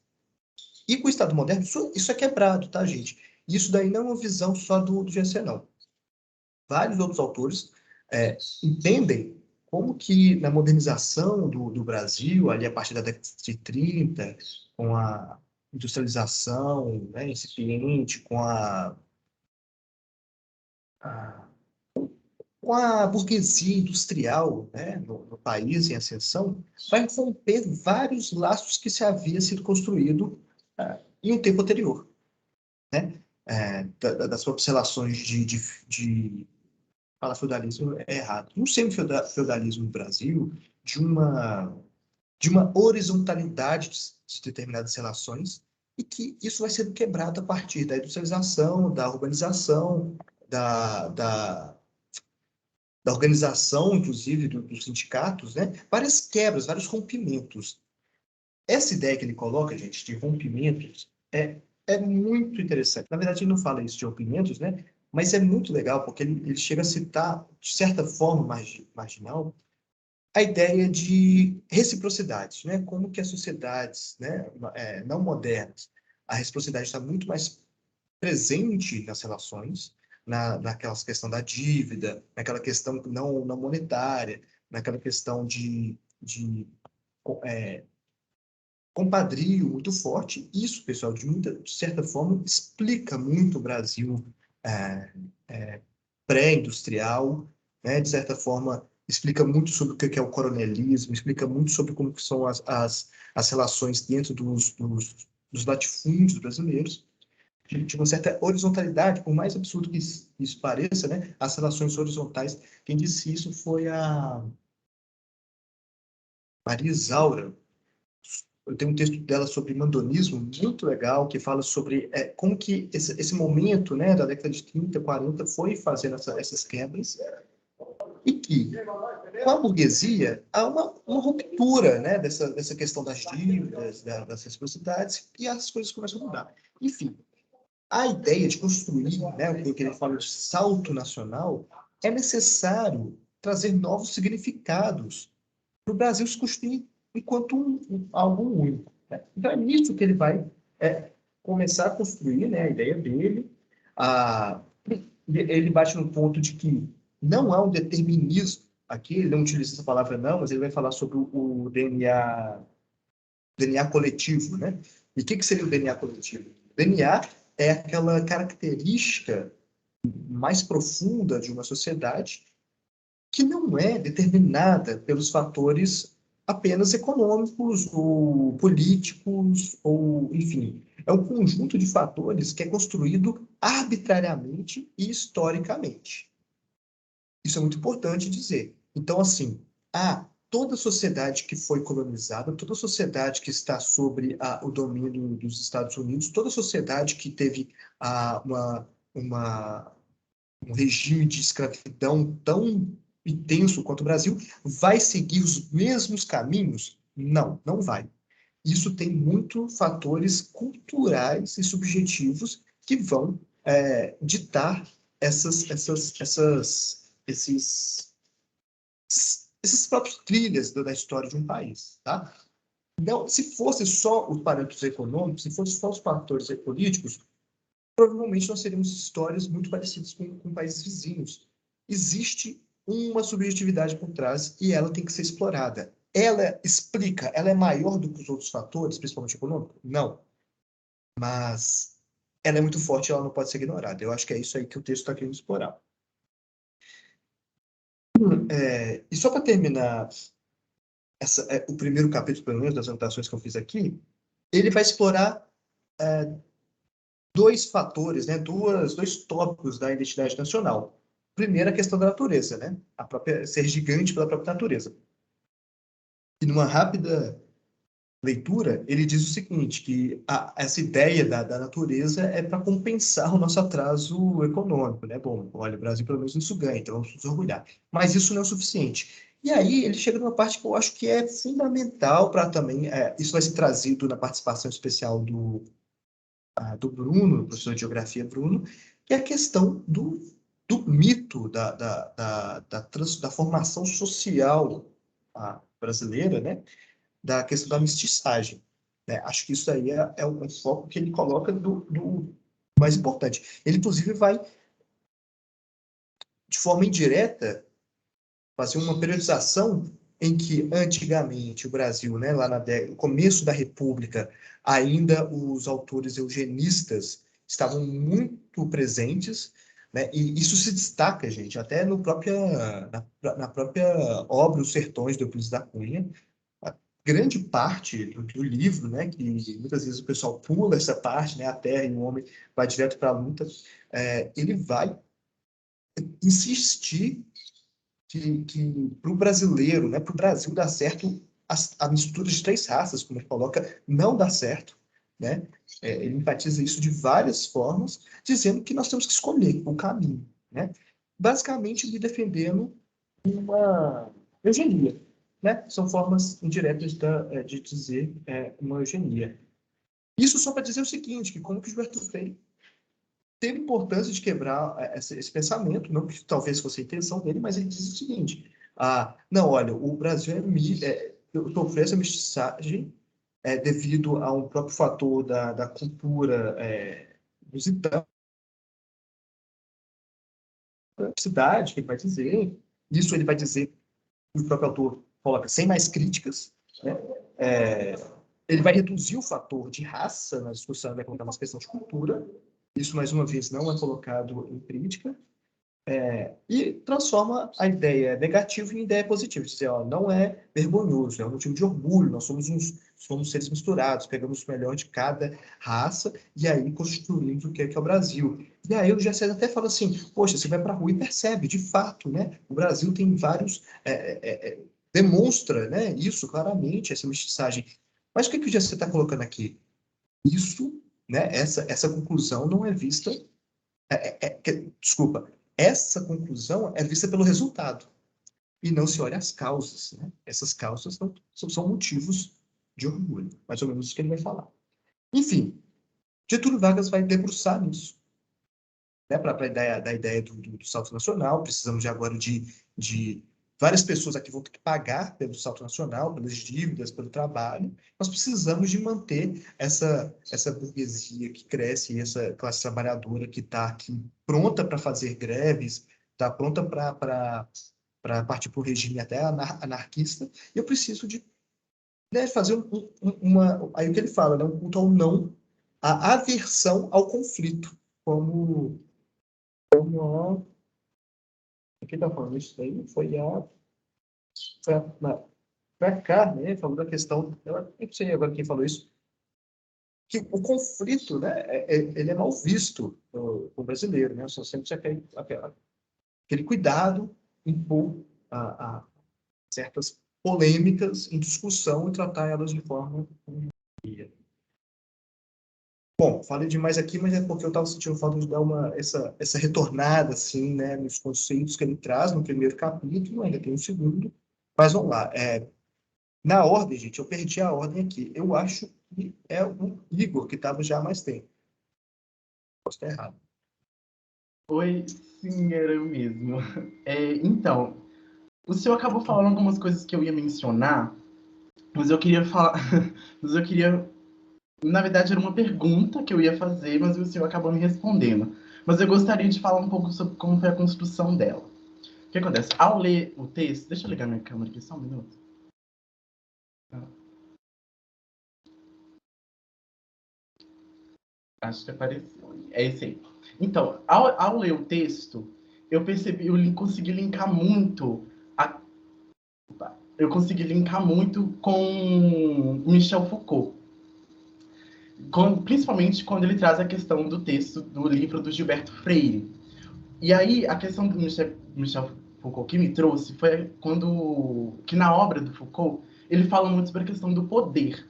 E com o Estado moderno, isso é quebrado, tá, gente? Isso daí não é uma visão só do GC, não. Vários outros autores entendem como que na modernização do Brasil, ali a partir da década de 30, com a industrialização, né, incipiente, com a burguesia industrial, né, no país em ascensão, vai romper vários laços que se havia sido construído em um tempo anterior, né? Das próprias relações de falar feudalismo é errado. Um semi-feudalismo no Brasil, de uma horizontalidade de determinadas relações, e que isso vai sendo quebrado a partir da industrialização, da urbanização, da organização, inclusive, dos sindicatos, né? Várias quebras, vários rompimentos. Essa ideia que ele coloca, gente, de rompimentos, é muito interessante. Na verdade, ele não fala isso de rompimentos, né? Mas é muito legal, porque ele chega a citar, de certa forma marginal, a ideia de reciprocidade, né? Como que as sociedades, né, não modernas, a reciprocidade está muito mais presente nas relações, naquela questão da dívida, naquela questão não monetária, naquela questão de compadrio muito forte. Isso, pessoal, de certa forma, explica muito o Brasil pré-industrial, né? De certa forma, explica muito sobre o que é o coronelismo, explica muito sobre como que são as relações dentro dos latifúndios brasileiros, de uma certa horizontalidade, por mais absurdo que isso pareça, né? As relações horizontais. Quem disse isso foi a Maria Isaura. Eu tenho um texto dela sobre mandonismo muito legal, que fala sobre como que esse momento, né, da década de 30, 40, foi fazendo essas quebras, e que, com a burguesia, há uma ruptura, né, dessa questão das dívidas, das reciprocidades, e as coisas começam a mudar. Enfim, a ideia de construir, né, o que ele fala de salto nacional, é necessário trazer novos significados para o Brasil se construir enquanto algo único, né? Então, é nisso que ele vai começar a construir, né, a ideia dele. Ele bate no ponto de que não há um determinismo aqui, ele não utiliza essa palavra não, mas ele vai falar sobre o DNA coletivo, né? E o que seria o DNA coletivo? O DNA é aquela característica mais profunda de uma sociedade que não é determinada pelos fatores apenas econômicos ou políticos, ou, enfim, é um conjunto de fatores que é construído arbitrariamente e historicamente. Isso é muito importante dizer. Então, assim, toda sociedade que foi colonizada, toda sociedade que está sobre o domínio dos Estados Unidos, toda sociedade que teve um regime de escravidão tão intenso quanto o Brasil, vai seguir os mesmos caminhos? Não, não vai. isso tem muito fatores culturais e subjetivos que vão ditar esses próprios trilhas da história de um país, tá? Então, se fosse só os parâmetros econômicos, se fosse só os fatores políticos, provavelmente nós teríamos histórias muito parecidas com países vizinhos. Existe uma subjetividade por trás e ela tem que ser explorada. Ela explica, ela é maior do que os outros fatores, principalmente econômicos? Não. Mas ela é muito forte e ela não pode ser ignorada. Eu acho que é isso aí que o texto está querendo explorar. E só para terminar o primeiro capítulo, pelo menos, das anotações que eu fiz aqui, ele vai explorar dois fatores, né, dois tópicos da identidade nacional. Primeiro, a questão da natureza, né? Ser gigante pela própria natureza. E numa rápida leitura, ele diz o seguinte, que essa ideia da natureza é para compensar o nosso atraso econômico, né? Bom, olha, o Brasil pelo menos isso ganha, então vamos nos orgulhar. Mas isso não é o suficiente. E aí ele chega numa parte que eu acho que é fundamental para também, isso vai ser trazido na participação especial do Bruno, professor de geografia Bruno, que é a questão do mito da formação social brasileira, né? Da questão da mestiçagem. Né? Acho que isso aí é um foco que ele coloca do mais importante. Ele, inclusive, vai, de forma indireta, fazer uma periodização em que, antigamente, o Brasil, né, lá no começo da República, ainda os autores eugenistas estavam muito presentes, né, e isso se destaca, gente, até na própria obra Os Sertões, do Euclides da Cunha. A grande parte do livro, né, que muitas vezes o pessoal pula essa parte, né, a terra e o homem vai direto para a luta, ele vai insistir que para o brasileiro, né, para o Brasil dar certo, a mistura de três raças, como ele coloca, não dá certo. Né? Ele enfatiza isso de várias formas, dizendo que nós temos que escolher o caminho. Né? Basicamente, ele defendendo uma eugenia. Né? São formas indiretas de dizer uma eugenia. Isso só para dizer o seguinte, que como que Gilberto Freire teve importância de quebrar esse pensamento, não que talvez fosse a intenção dele, mas ele diz o seguinte, não, olha, o Brasil sofreu essa mestiçagem devido a um próprio fator da cultura lusitana, da cidade, que ele vai dizer, isso ele vai dizer, o próprio autor coloca, sem mais críticas, né? Ele vai reduzir o fator de raça na discussão, vai colocar uma questão de cultura, isso, mais uma vez, não é colocado em crítica, e transforma a ideia negativa em ideia positiva. Dizer, não é vergonhoso, é um motivo de orgulho, nós somos seres misturados, pegamos o melhor de cada raça e aí constituímos o que é o Brasil. E aí o Gessé até fala assim, poxa, você vai para a rua e percebe, de fato, né? O Brasil tem vários... demonstra, né, isso claramente, essa mestiçagem. Mas o que o Gessé está colocando aqui? Isso, né, essa conclusão não é vista... desculpa, essa conclusão é vista pelo resultado e não se olha as causas. Né? Essas causas são motivos de orgulho, mais ou menos isso que ele vai falar. Enfim, Getúlio Vargas vai debruçar nisso. Né? Para a ideia do salto nacional, precisamos agora de várias pessoas aqui vão ter que pagar pelo salto nacional, pelas dívidas, pelo trabalho. Nós precisamos de manter essa burguesia que cresce, essa classe trabalhadora que está aqui pronta para fazer greves, está pronta para partir para o regime até anarquista. E eu preciso de fazer aí o que ele fala, né? Um culto ao não, a aversão ao conflito, como quem está falando isso daí foi a Carmen, falou da questão, eu não sei agora quem falou isso, que o conflito, né, ele é mal visto o brasileiro, né, só sempre aquele cuidado em pôr certas polêmicas em discussão e tratar elas de forma... Bom, falei demais aqui, mas é porque eu estava sentindo falta de dar essa retornada, assim, né, nos conceitos que ele traz no primeiro capítulo, ainda tem um segundo, mas vamos lá. Na ordem, gente, eu perdi a ordem aqui. Eu acho que é o Igor que estava já há mais tempo. Posso estar errado. Oi, sim, era eu mesmo. Então, o senhor acabou falando algumas coisas que eu ia mencionar, mas eu queria falar. Mas eu queria. Na verdade, era uma pergunta que eu ia fazer, mas o senhor acabou me respondendo. Mas eu gostaria de falar um pouco sobre como foi a construção dela. O que acontece? Ao ler o texto. Deixa eu ligar minha câmera aqui só um minuto. Acho que apareceu. É esse aí. Então, ao ler o texto, eu percebi, eu consegui linkar muito. Eu consegui linkar muito com Michel Foucault. Principalmente quando ele traz a questão do texto do livro do Gilberto Freire. E aí, a questão do Michel Foucault que me trouxe foi que na obra do Foucault, ele fala muito sobre a questão do poder.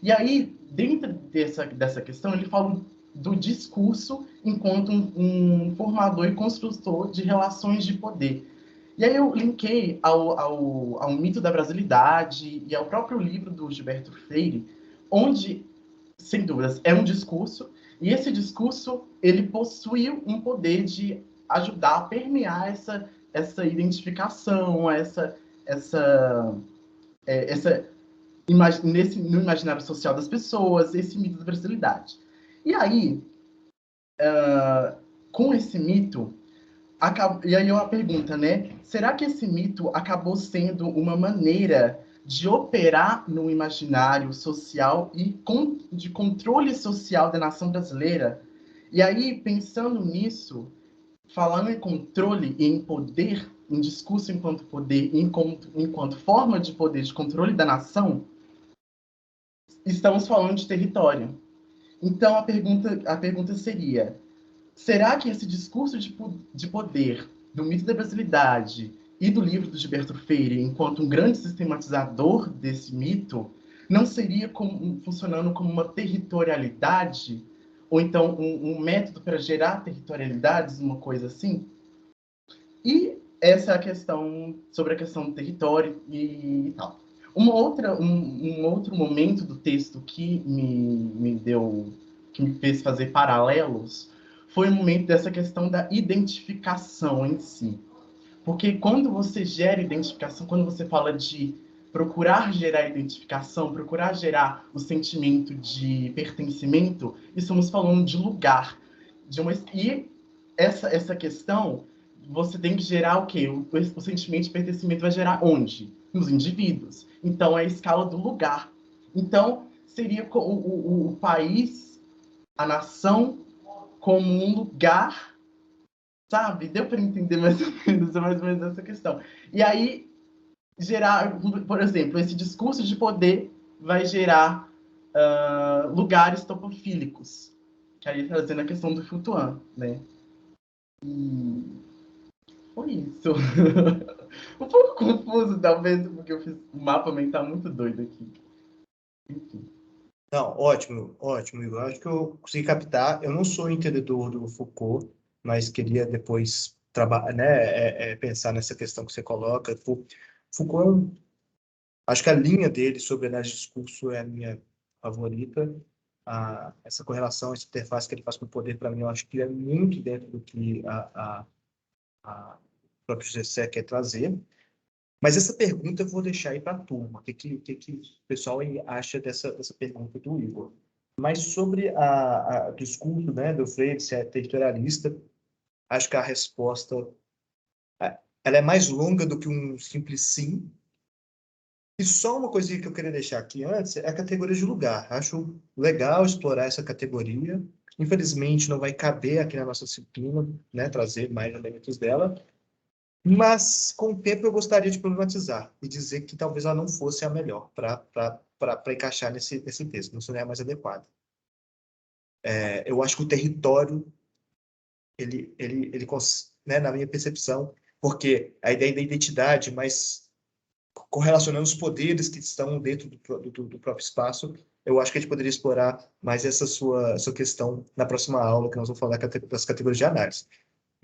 E aí, dentro dessa questão, ele fala do discurso enquanto um formador e construtor de relações de poder. E aí eu linkei ao mito da brasilidade e ao próprio livro do Gilberto Freire, onde, sem dúvidas, é um discurso, e esse discurso ele possui um poder de ajudar a permear essa identificação, no imaginário social das pessoas, esse mito da brasilidade. E aí, com esse mito, e aí uma pergunta, né? Será que esse mito acabou sendo uma maneira de operar no imaginário social e de controle social da nação brasileira? E aí, pensando nisso, falando em controle e em poder, em discurso enquanto poder, enquanto forma de poder de controle da nação, estamos falando de território. Então, a pergunta seria: será que esse discurso de poder do mito da brasilidade e do livro do Gilberto Freire, enquanto um grande sistematizador desse mito, não seria funcionando como uma territorialidade? Ou então um método para gerar territorialidades, uma coisa assim? E essa é a questão sobre a questão do território e tal. Um outro momento do texto que que me fez fazer paralelos foi o momento dessa questão da identificação em si. Porque quando você gera identificação, quando você fala de procurar gerar identificação, procurar gerar o sentimento de pertencimento, estamos falando de lugar. E essa questão, você tem que gerar o quê? O sentimento de pertencimento vai gerar onde? Nos indivíduos. Então, é a escala do lugar. Então, seria o país, a nação, como um lugar, sabe? Deu para entender mais ou menos essa questão. E aí, gerar, por exemplo, esse discurso de poder vai gerar lugares topofílicos, que aí trazendo a questão do Foucault, né? E foi isso. Um pouco confuso, talvez, porque eu fiz um mapa mental muito doido aqui. Enfim. Não, ótimo, ótimo, Igor. Acho que eu consegui captar. Eu não sou entendedor do Foucault, mas queria depois pensar nessa questão que você coloca. Foucault, acho que a linha dele sobre análise de discurso é a minha favorita. Essa correlação, essa interface que ele faz com o poder, para mim, eu acho que é muito dentro do que o próprio Gessé quer trazer. Mas essa pergunta eu vou deixar aí para a turma. O que o pessoal acha dessa pergunta do Igor? Mas sobre o discurso, né, do Freire, se é territorialista, acho que a resposta ela é mais longa do que um simples sim. E só uma coisinha que eu queria deixar aqui antes é a categoria de lugar. Acho legal explorar essa categoria. Infelizmente, não vai caber aqui na nossa disciplina, né, trazer mais elementos dela. Mas, com o tempo, eu gostaria de problematizar e dizer que talvez ela não fosse a melhor para encaixar nesse texto, não seria a mais adequada. Eu acho que o território, né, na minha percepção, porque a ideia da identidade, mas correlacionando os poderes que estão dentro do próprio espaço, eu acho que a gente poderia explorar mais essa sua questão na próxima aula, que nós vamos falar das categorias de análise.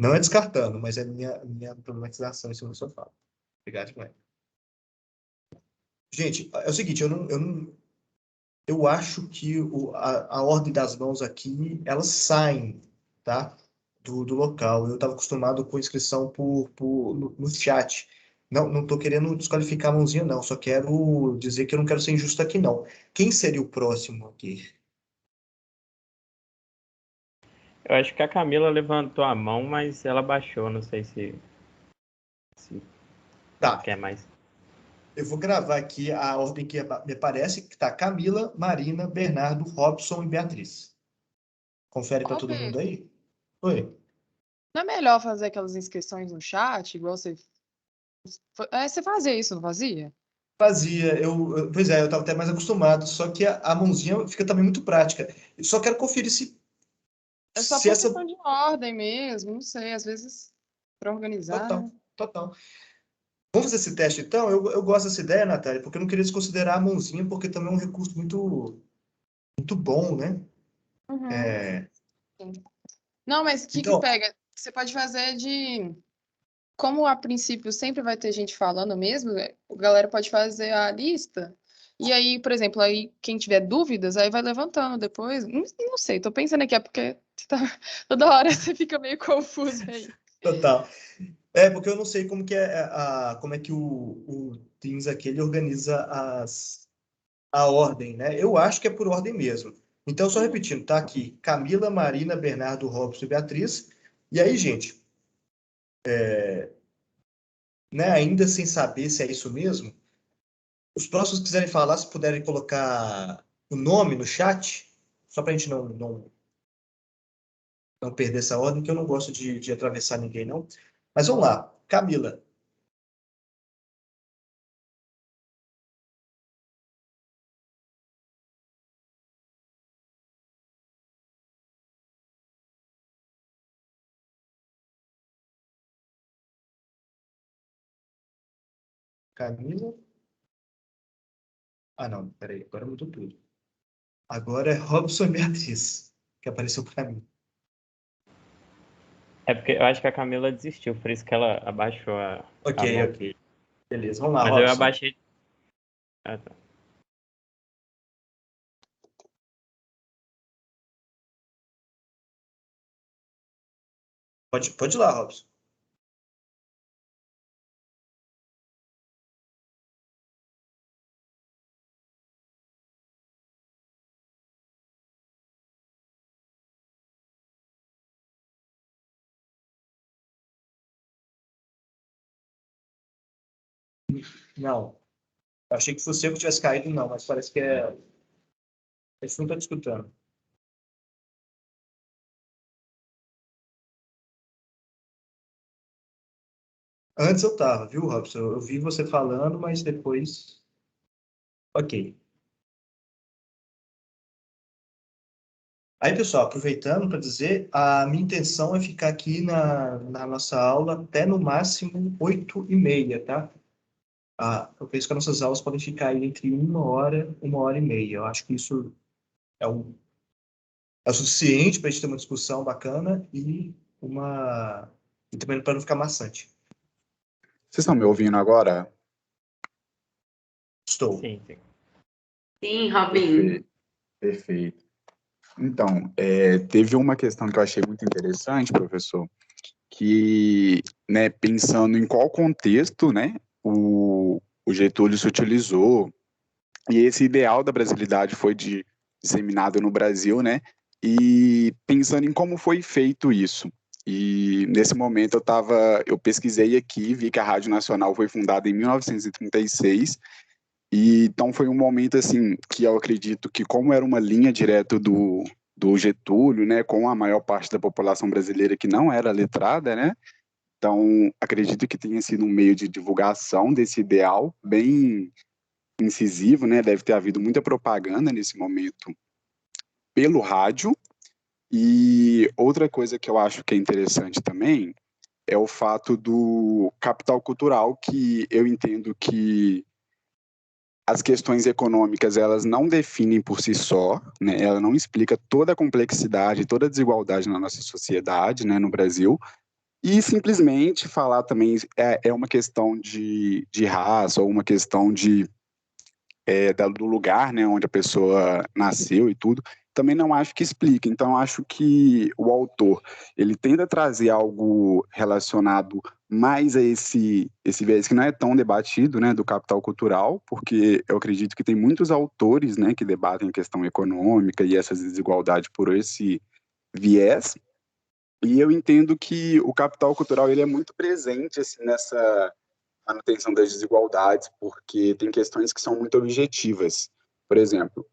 Não é descartando, mas é minha problematização em cima da sua fala. Obrigado, Glenn. Gente, é o seguinte, eu acho que a ordem das mãos aqui, elas saem, tá? Do local. Eu estava acostumado com inscrição no chat. Não estou querendo desqualificar a mãozinha, não. Só quero dizer que eu não quero ser injusto aqui, não. Quem seria o próximo aqui? Eu acho que a Camila levantou a mão, mas ela baixou. Não sei se Tá, quer mais. eu vou gravar aqui a ordem que me parece, que tá Camila, Marina, Bernardo, Robson e Beatriz. Confere para Ó, todo mundo Pedro, aí? Oi. não é melhor fazer aquelas inscrições no chat, igual você. Você fazia isso, não fazia? Fazia, pois é, eu estava até mais acostumado, só que a mãozinha fica também muito prática. Eu só quero conferir É só se por essa. questão de ordem mesmo, não sei, às vezes para organizar, Total, né? total. Vamos fazer esse teste então? Eu gosto dessa ideia, Natália, porque eu não queria desconsiderar a mãozinha, porque também é um recurso muito bom, né? Uhum. É, Não, mas o que então, pega? Você pode fazer de. Como a princípio sempre vai ter gente falando mesmo, a galera pode fazer a lista. E aí, por exemplo, aí quem tiver dúvidas, aí vai levantando depois. Não sei, tô pensando aqui, é porque toda hora você fica meio confuso aí. total. Porque eu não sei como que como é que o Teams aqui ele organiza a ordem, né? Eu acho que é por ordem mesmo. Então, só repetindo, tá aqui Camila, Marina, Bernardo, Robson e Beatriz. E aí, gente, né, ainda sem saber se é isso mesmo, os próximos que quiserem falar, se puderem colocar o nome no chat, só para a gente não perder essa ordem, que eu não gosto de atravessar ninguém, não. Mas vamos lá. Camila. Camila. Ah, não, peraí, agora mudou tudo. Agora é Robson e Beatriz, que apareceu para mim. É porque eu acho que a Camila desistiu, por isso que ela abaixou Ok, a mão. ok. Beleza, vamos lá, Mas eu Robson. abaixei. Ah, tá. Pode ir lá, Robson. Não, eu achei que fosse eu que tivesse caído, não, mas parece que é. A gente não está discutindo. Antes eu tava, viu, Robson? Eu vi você falando, mas depois. Ok. Aí, pessoal, aproveitando para dizer, a minha intenção é ficar aqui na nossa aula até no máximo 8h30, tá? Eu penso que as nossas aulas podem ficar aí entre 1 hora e meia. Eu acho que isso é o suficiente para a gente ter uma discussão bacana e também para não ficar maçante. Vocês estão me ouvindo agora? Estou. Sim, sim. Sim, Robin. Perfeito. Então, teve uma questão que eu achei muito interessante, professor, que, né, pensando em qual contexto, né, o Getúlio se utilizou, e esse ideal da brasilidade foi disseminado no Brasil, né, e pensando em como foi feito isso. E nesse momento eu pesquisei aqui, vi que a Rádio Nacional foi fundada em 1936, e então foi um momento assim que eu acredito que, como era uma linha direto do Getúlio, né, com a maior parte da população brasileira que não era letrada, né, então acredito que tenha sido um meio de divulgação desse ideal bem incisivo, né, deve ter havido muita propaganda nesse momento pelo rádio. E outra coisa que eu acho que é interessante também é o fato do capital cultural, que eu entendo que as questões econômicas, elas não definem por si só, né? Ela não explica toda a complexidade, toda a desigualdade na nossa sociedade, né, no Brasil, e simplesmente falar também é uma questão de raça ou uma questão de do lugar, né, onde a pessoa nasceu e tudo, também não acho que explica. Então, acho que o autor, ele tenta trazer algo relacionado mais a esse viés que não é tão debatido, né, do capital cultural, porque eu acredito que tem muitos autores, né, que debatem a questão econômica e essas desigualdades por esse viés, e eu entendo que o capital cultural ele é muito presente assim, nessa manutenção das desigualdades, porque tem questões que são muito objetivas. Por exemplo,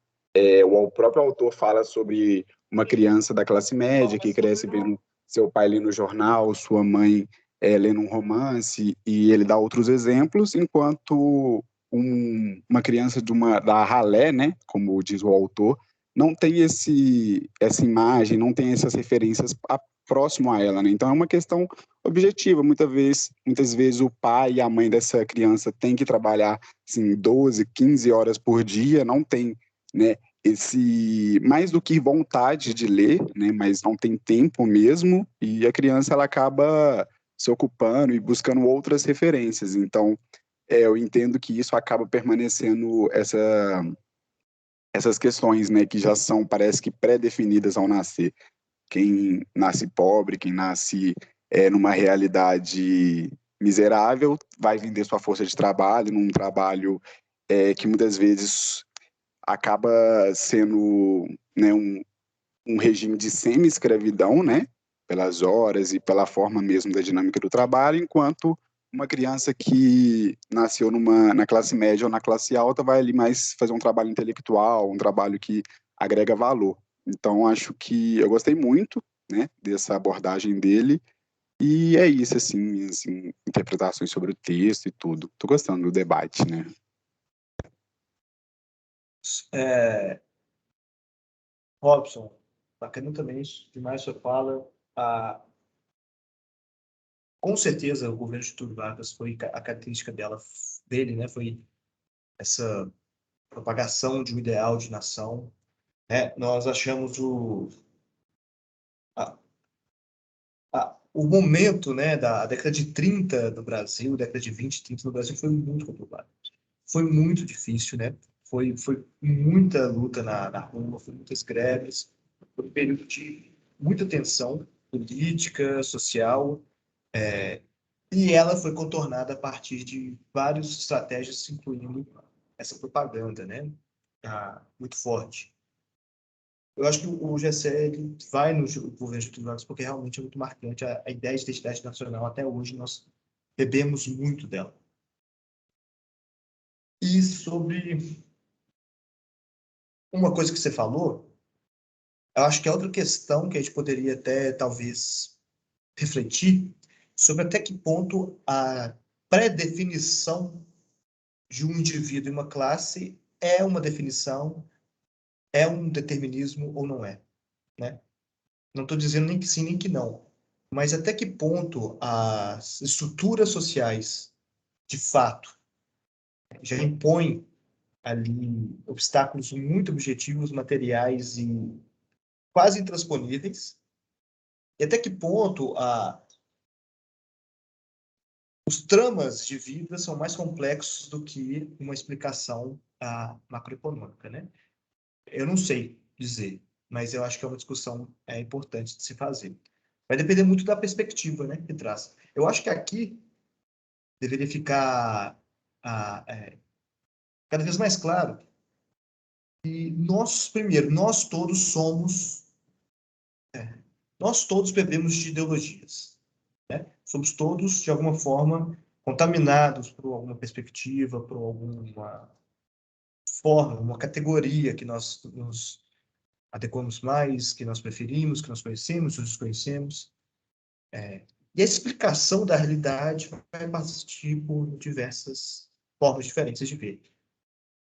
o próprio autor fala sobre uma criança da classe média que cresce vendo seu pai lendo jornal, sua mãe lendo um romance, e ele dá outros exemplos, enquanto uma criança da ralé, né, como diz o autor, não tem essa imagem, não tem essas referências próximo a ela, né? Então é uma questão objetiva. Muitas vezes o pai e a mãe dessa criança têm que trabalhar assim, 12, 15 horas por dia, não tem, né, esse mais do que vontade de ler, né, mas não tem tempo mesmo, e a criança ela acaba se ocupando e buscando outras referências. Então, eu entendo que isso acaba permanecendo essas questões, né, que já são, parece que pré-definidas ao nascer. Quem nasce pobre, quem nasce numa realidade miserável, vai vender sua força de trabalho num trabalho que muitas vezes acaba sendo, né, um regime de semi-escravidão, né, pelas horas e pela forma mesmo da dinâmica do trabalho, enquanto uma criança que nasceu na classe média ou na classe alta vai ali mais fazer um trabalho intelectual, um trabalho que agrega valor. Então, acho que eu gostei muito, né, dessa abordagem dele, e é isso, assim, minhas interpretações sobre o texto e tudo. Tô gostando do debate, né? Robson, bacana também isso, demais sua fala. Com certeza, o governo de Getúlio Vargas foi a característica dele, né, foi essa propagação de um ideal de nação. Né? Nós achamos o momento, né, da década de 30 no Brasil, década de 20, 30 no Brasil, foi muito conturbado. Foi muito difícil, né? Foi muita luta na rua, foi muitas greves, foi um período de muita tensão política, social, e ela foi contornada a partir de várias estratégias, incluindo essa propaganda, né? Muito forte. Eu acho que o GCE ele vai no governo de Getúlio Vargas porque realmente é muito marcante. A ideia de identidade nacional, até hoje, nós bebemos muito dela. E sobre uma coisa que você falou, eu acho que é outra questão que a gente poderia até, talvez, refletir sobre até que ponto a pré-definição de um indivíduo em uma classe é uma definição, é um determinismo ou não é, né? Não estou dizendo nem que sim, nem que não. Mas até que ponto as estruturas sociais, de fato, já impõem ali obstáculos muito objetivos, materiais e quase intransponíveis? E até que ponto os tramas de vida são mais complexos do que uma explicação macroeconômica, né? Eu não sei dizer, mas eu acho que é uma discussão importante de se fazer. Vai depender muito da perspectiva, né, que traz. Eu acho que aqui deveria ficar cada vez mais claro que primeiro, nós todos bebemos de ideologias, né? Somos todos, de alguma forma, contaminados por alguma perspectiva, por alguma forma, uma categoria que nós nos adequamos mais, que nós preferimos, que nós conhecemos, ou desconhecemos. E a explicação da realidade vai partir por diversas formas diferentes de ver,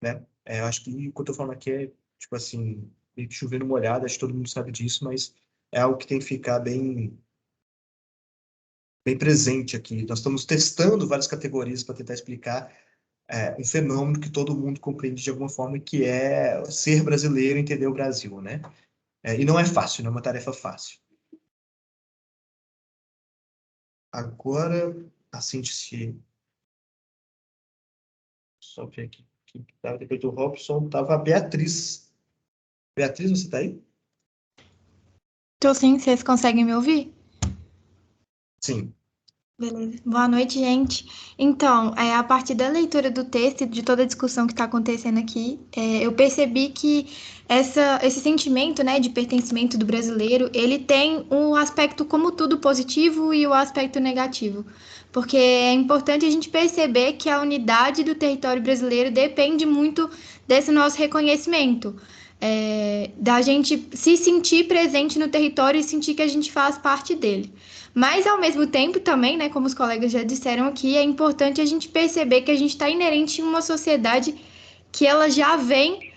né? Eu acho que o que eu estou falando aqui é, tipo assim, meio que chover no molhado, acho que todo mundo sabe disso, mas é algo que tem que ficar bem presente aqui. Nós estamos testando várias categorias para tentar explicar um fenômeno que todo mundo compreende de alguma forma, que é ser brasileiro, entender o Brasil, né? E não é fácil, não é uma tarefa fácil. Agora, a síntese... Só ver aqui. que estava depois do Robson, estava a Beatriz. Beatriz, você está aí? Tô sim, vocês conseguem me ouvir? Sim. Beleza. Boa noite, gente. Então, a partir da leitura do texto e de toda a discussão que está acontecendo aqui, eu percebi que esse sentimento, né, de pertencimento do brasileiro, ele tem um aspecto, como tudo, positivo e o aspecto negativo. Porque é importante a gente perceber que a unidade do território brasileiro depende muito desse nosso reconhecimento. Da gente se sentir presente no território e sentir que a gente faz parte dele. Mas, ao mesmo tempo, também, né, como os colegas já disseram aqui, é importante a gente perceber que a gente está inerente em uma sociedade que ela já vem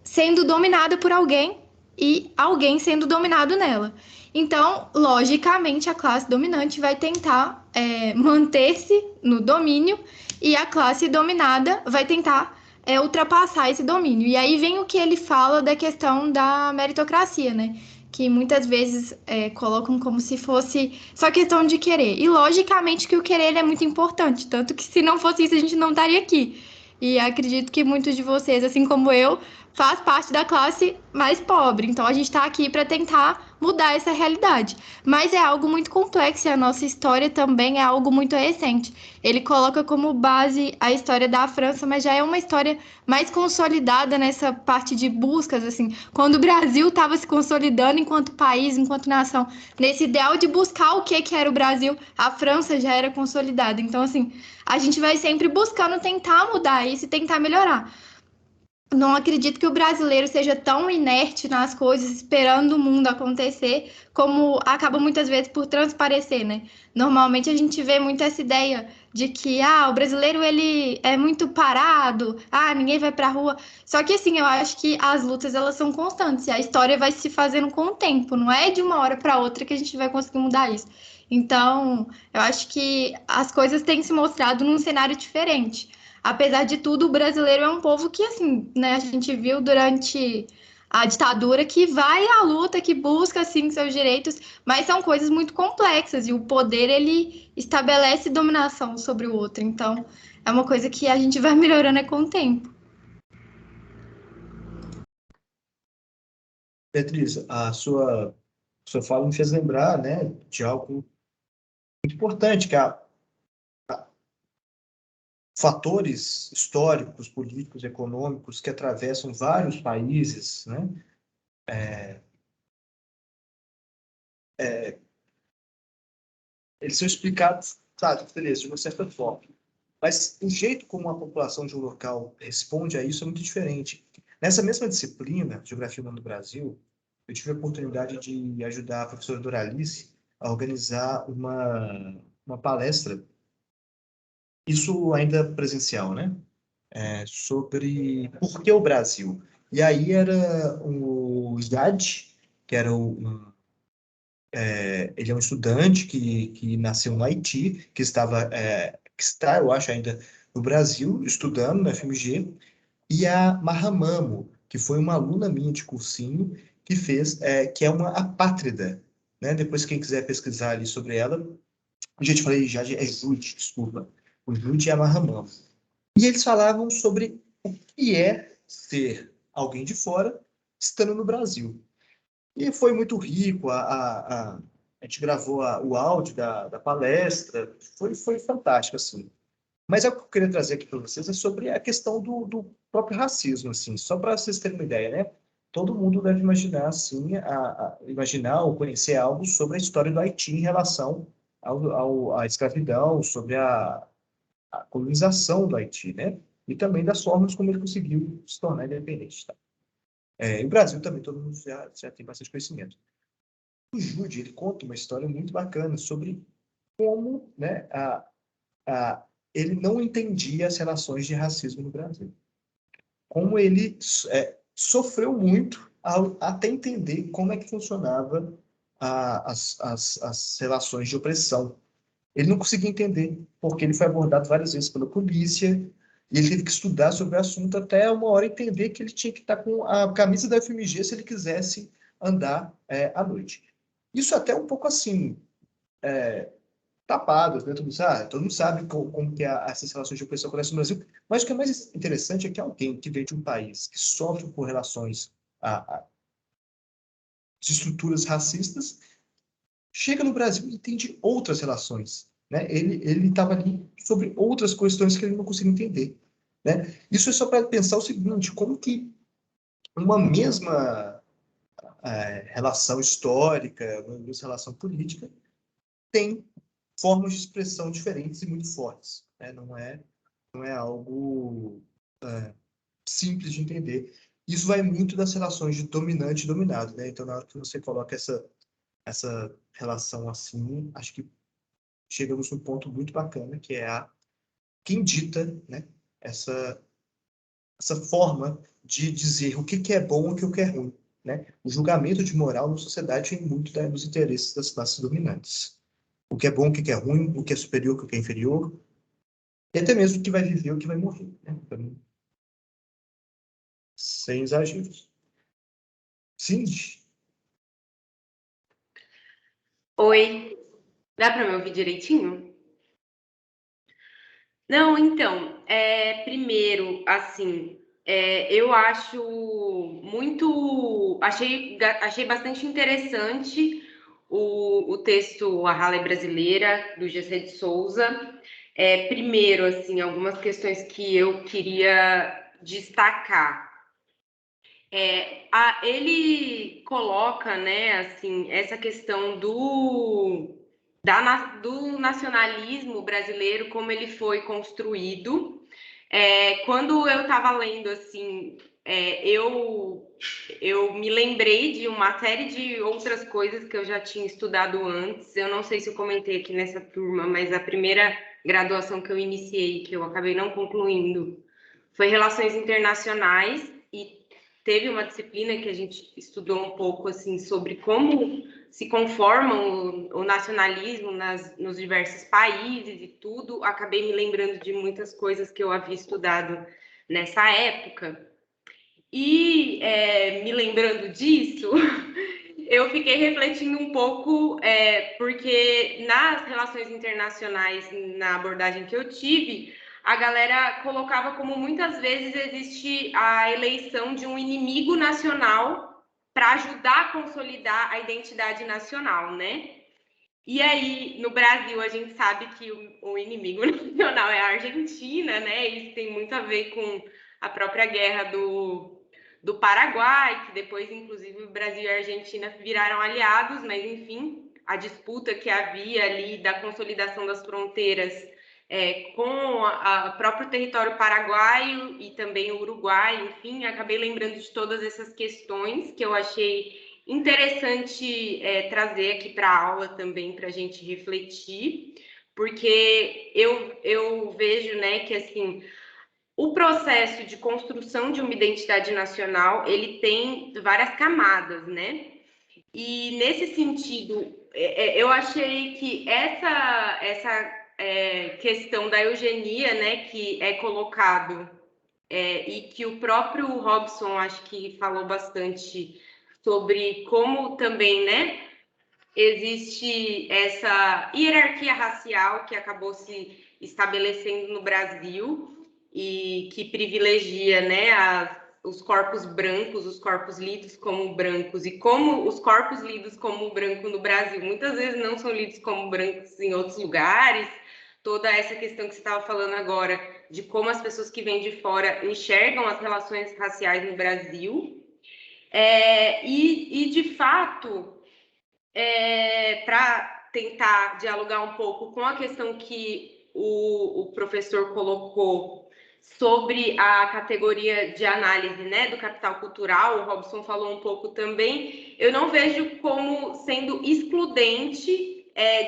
sendo dominada por alguém e alguém sendo dominado nela. Então, logicamente, a classe dominante vai tentar manter-se no domínio e a classe dominada vai tentar ultrapassar esse domínio. E aí vem o que ele fala da questão da meritocracia, né? Que muitas vezes colocam como se fosse só questão de querer. E logicamente que o querer ele é muito importante, tanto que se não fosse isso a gente não estaria aqui. E acredito que muitos de vocês, assim como eu, faz parte da classe mais pobre. Então a gente está aqui para tentar mudar essa realidade. Mas é algo muito complexo e a nossa história também é algo muito recente. Ele coloca como base a história da França, mas já é uma história mais consolidada nessa parte de buscas, assim, quando o Brasil estava se consolidando enquanto país, enquanto nação, nesse ideal de buscar o que era o Brasil, a França já era consolidada. Então, assim, a gente vai sempre buscando tentar mudar isso e tentar melhorar. Não acredito que o brasileiro seja tão inerte nas coisas, esperando o mundo acontecer, como acaba muitas vezes por transparecer, né? Normalmente a gente vê muito essa ideia de que o brasileiro ele é muito parado, ninguém vai pra rua. Só que assim, eu acho que as lutas elas são constantes e a história vai se fazendo com o tempo, não é de uma hora para outra que a gente vai conseguir mudar isso. Então, eu acho que as coisas têm se mostrado num cenário diferente. Apesar de tudo, o brasileiro é um povo que, assim, né, a gente viu durante a ditadura que vai à luta, que busca, assim, seus direitos, mas são coisas muito complexas e o poder, ele estabelece dominação sobre o outro. Então, é uma coisa que a gente vai melhorando com o tempo. Beatriz, a sua fala me fez lembrar, né, de algo muito importante, que fatores históricos, políticos, econômicos que atravessam vários países, né? Eles são explicados, sabe, beleza, de uma certa forma. Mas o jeito como a população de um local responde a isso é muito diferente. Nessa mesma disciplina, Geografia Humana do Brasil, eu tive a oportunidade de ajudar a professora Doralice a organizar uma palestra, isso ainda presencial, né? Sobre por que o Brasil. E aí era o Iad, que era ele é um estudante que nasceu no Haiti, que está, eu acho, ainda no Brasil, estudando na FMG, e a Mahamamo, que foi uma aluna minha de cursinho, que é uma apátrida, né? Depois, quem quiser pesquisar ali sobre ela, gente, falei já, é Jude, desculpa. O Jude e a Mahamamo. E eles falavam sobre o que é ser alguém de fora estando no Brasil. E foi muito rico, a gente gravou o áudio da palestra, foi fantástico, assim. Mas o que eu queria trazer aqui para vocês é sobre a questão do próprio racismo, assim, só para vocês terem uma ideia, né? Todo mundo deve imaginar, assim, imaginar ou conhecer algo sobre a história do Haiti em relação à escravidão, sobre a colonização do Haiti, né? E também das formas como ele conseguiu se tornar independente, tá? E o Brasil também, todo mundo já tem bastante conhecimento. O Jude, ele conta uma história muito bacana sobre como, né, ele não entendia as relações de racismo no Brasil. Como ele sofreu muito até entender como é que funcionava as relações de opressão. Ele não conseguia entender, porque ele foi abordado várias vezes pela polícia, e ele teve que estudar sobre o assunto até uma hora entender que ele tinha que estar com a camisa da FMG se ele quisesse andar à noite. Isso até um pouco assim, tapadas, né? Todo mundo sabe como que essas relações de opressão acontecem no Brasil, mas o que é mais interessante é que alguém que veio de um país que sofre por relações de estruturas racistas chega no Brasil e entende outras relações, né? Ele estava ali sobre outras questões que ele não conseguia entender, né? Isso é só para pensar o seguinte, como que uma mesma relação histórica, uma mesma relação política tem formas de expressão diferentes e muito fortes, né? Não é algo simples de entender. Isso vai muito das relações de dominante e dominado, né? Então, na hora que você coloca essa relação assim, acho que chegamos num ponto muito bacana, que é quem dita, né, essa forma de dizer o que é bom e o que é ruim, né? O julgamento de moral na sociedade vem muito dos interesses das classes dominantes. O que é bom, o que é ruim, o que é superior, o que é inferior, e até mesmo o que vai viver, o que vai morrer, né? Então, sem exageros. Cindy? Oi, dá para me ouvir direitinho? Não, então, primeiro, assim, eu acho achei bastante interessante o texto A Rala é Brasileira, do Gessé de Souza. Primeiro, assim, algumas questões que eu queria destacar. Ele coloca, né, assim, essa questão do nacionalismo brasileiro, como ele foi construído. Quando eu estava lendo, assim, eu me lembrei de uma série de outras coisas que eu já tinha estudado antes. Eu não sei se eu comentei aqui nessa turma, mas a primeira graduação que eu iniciei, que eu acabei não concluindo, foi Relações Internacionais, e teve uma disciplina que a gente estudou um pouco assim sobre como se conforma o nacionalismo nos diversos países e tudo. Acabei me lembrando de muitas coisas que eu havia estudado nessa época. E me lembrando disso, eu fiquei refletindo um pouco, porque nas relações internacionais, na abordagem que eu tive, a galera colocava como muitas vezes existe a eleição de um inimigo nacional para ajudar a consolidar a identidade nacional, né? E aí, no Brasil, a gente sabe que o inimigo nacional é a Argentina, né? Isso tem muito a ver com a própria guerra do Paraguai, que depois, inclusive, o Brasil e a Argentina viraram aliados, mas, enfim, a disputa que havia ali da consolidação das fronteiras com o próprio território paraguaio e também o Uruguai, enfim, acabei lembrando de todas essas questões que eu achei interessante trazer aqui para a aula também, para a gente refletir, porque eu vejo, né, que assim, o processo de construção de uma identidade nacional, ele tem várias camadas, né? E nesse sentido, eu achei que essa questão da eugenia, né, que é colocado, e que o próprio Robson, acho que falou bastante sobre como também, né, existe essa hierarquia racial que acabou se estabelecendo no Brasil e que privilegia, né, os corpos brancos, os corpos lidos como brancos, e como os corpos lidos como branco no Brasil muitas vezes não são lidos como brancos em outros lugares. Toda essa questão que você estava falando agora, de como as pessoas que vêm de fora enxergam as relações raciais no Brasil. E de fato, para tentar dialogar um pouco com a questão que o professor colocou sobre a categoria de análise, né, do capital cultural, o Robson falou um pouco também, eu não vejo como sendo excludente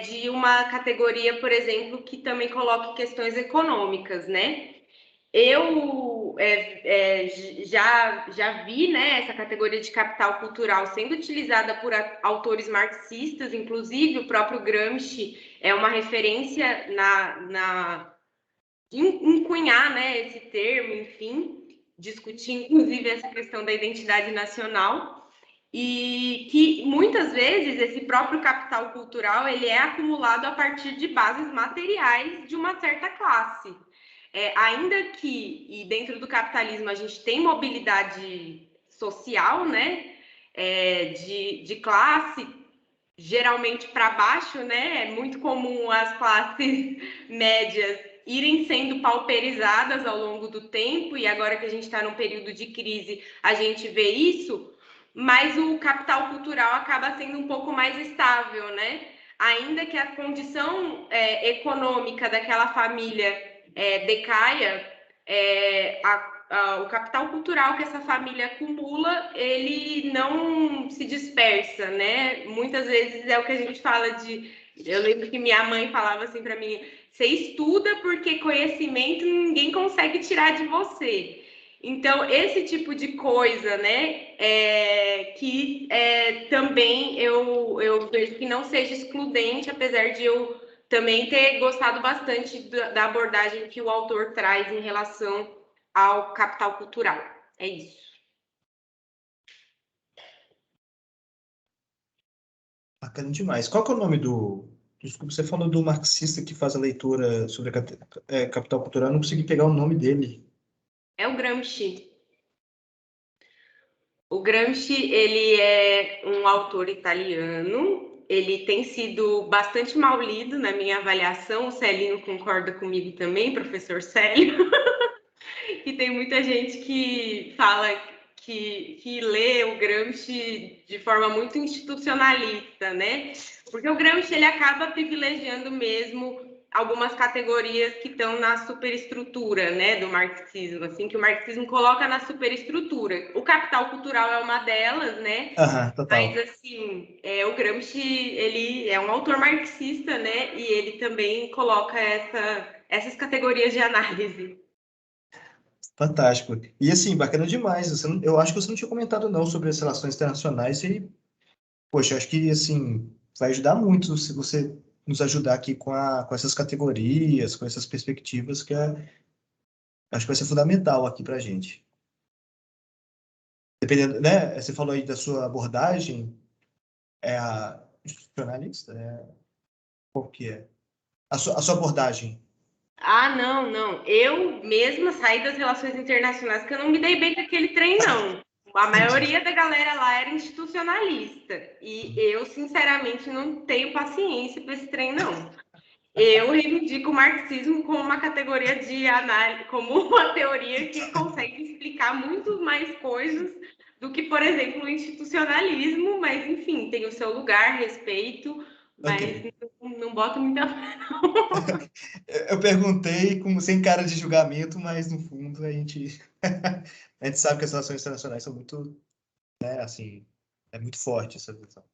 de uma categoria, por exemplo, que também coloque questões econômicas, né? Eu já vi, né, essa categoria de capital cultural sendo utilizada por autores marxistas, inclusive o próprio Gramsci é uma referência em cunhar, né, esse termo, enfim, discutir inclusive essa questão da identidade nacional. e que muitas vezes esse próprio capital cultural ele é acumulado a partir de bases materiais de uma certa classe. Ainda que, e dentro do capitalismo a gente tem mobilidade social, né, de classe, geralmente para baixo, né, é muito comum as classes médias irem sendo pauperizadas ao longo do tempo, e agora que a gente está num período de crise, a gente vê isso, mas o capital cultural acaba sendo um pouco mais estável, né? Ainda que a condição econômica daquela família decaia, o capital cultural que essa família acumula, ele não se dispersa, né? Muitas vezes é o que a gente fala de... Eu lembro que minha mãe falava assim para mim, você estuda porque conhecimento ninguém consegue tirar de você. Então, esse tipo de coisa, né, que também eu vejo que não seja excludente, apesar de eu também ter gostado bastante da abordagem que o autor traz em relação ao capital cultural. É isso. Bacana demais. Qual que é o nome do... Desculpa, você falou do marxista que faz a leitura sobre a capital cultural, eu não consegui pegar o nome dele. É o Gramsci. O Gramsci, ele é um autor italiano, ele tem sido bastante mal lido na minha avaliação, o Celinho concorda comigo também, professor Célio, que tem muita gente que fala que lê o Gramsci de forma muito institucionalista, né? Porque o Gramsci, ele acaba privilegiando mesmo algumas categorias que estão na superestrutura, né, do marxismo, assim, que o marxismo coloca na superestrutura. O capital cultural é uma delas, né? Total. Mas, assim, o Gramsci, ele é um autor marxista, né? E ele também coloca essas categorias de análise. Fantástico. E assim, bacana demais. Eu acho que você não tinha comentado não sobre as relações internacionais e, poxa, eu acho que assim vai ajudar muito se você nos ajudar aqui com essas categorias, com essas perspectivas acho que vai ser fundamental aqui para a gente. Dependendo, né? Você falou aí da sua abordagem, é a institucionalista, qual que é? A sua abordagem. Ah, não. Eu mesma saí das relações internacionais porque eu não me dei bem com aquele trem, não. A maioria da galera lá era institucionalista. E eu, sinceramente, não tenho paciência para esse trem, não. Eu reivindico o marxismo como uma categoria de análise, como uma teoria que consegue explicar muito mais coisas do que, por exemplo, o institucionalismo, mas, enfim, tem o seu lugar, respeito, mas não boto muita fé, não. Eu perguntei sem cara de julgamento, mas no fundo a gente sabe que as relações internacionais são muito, né, assim, é muito forte essa visão.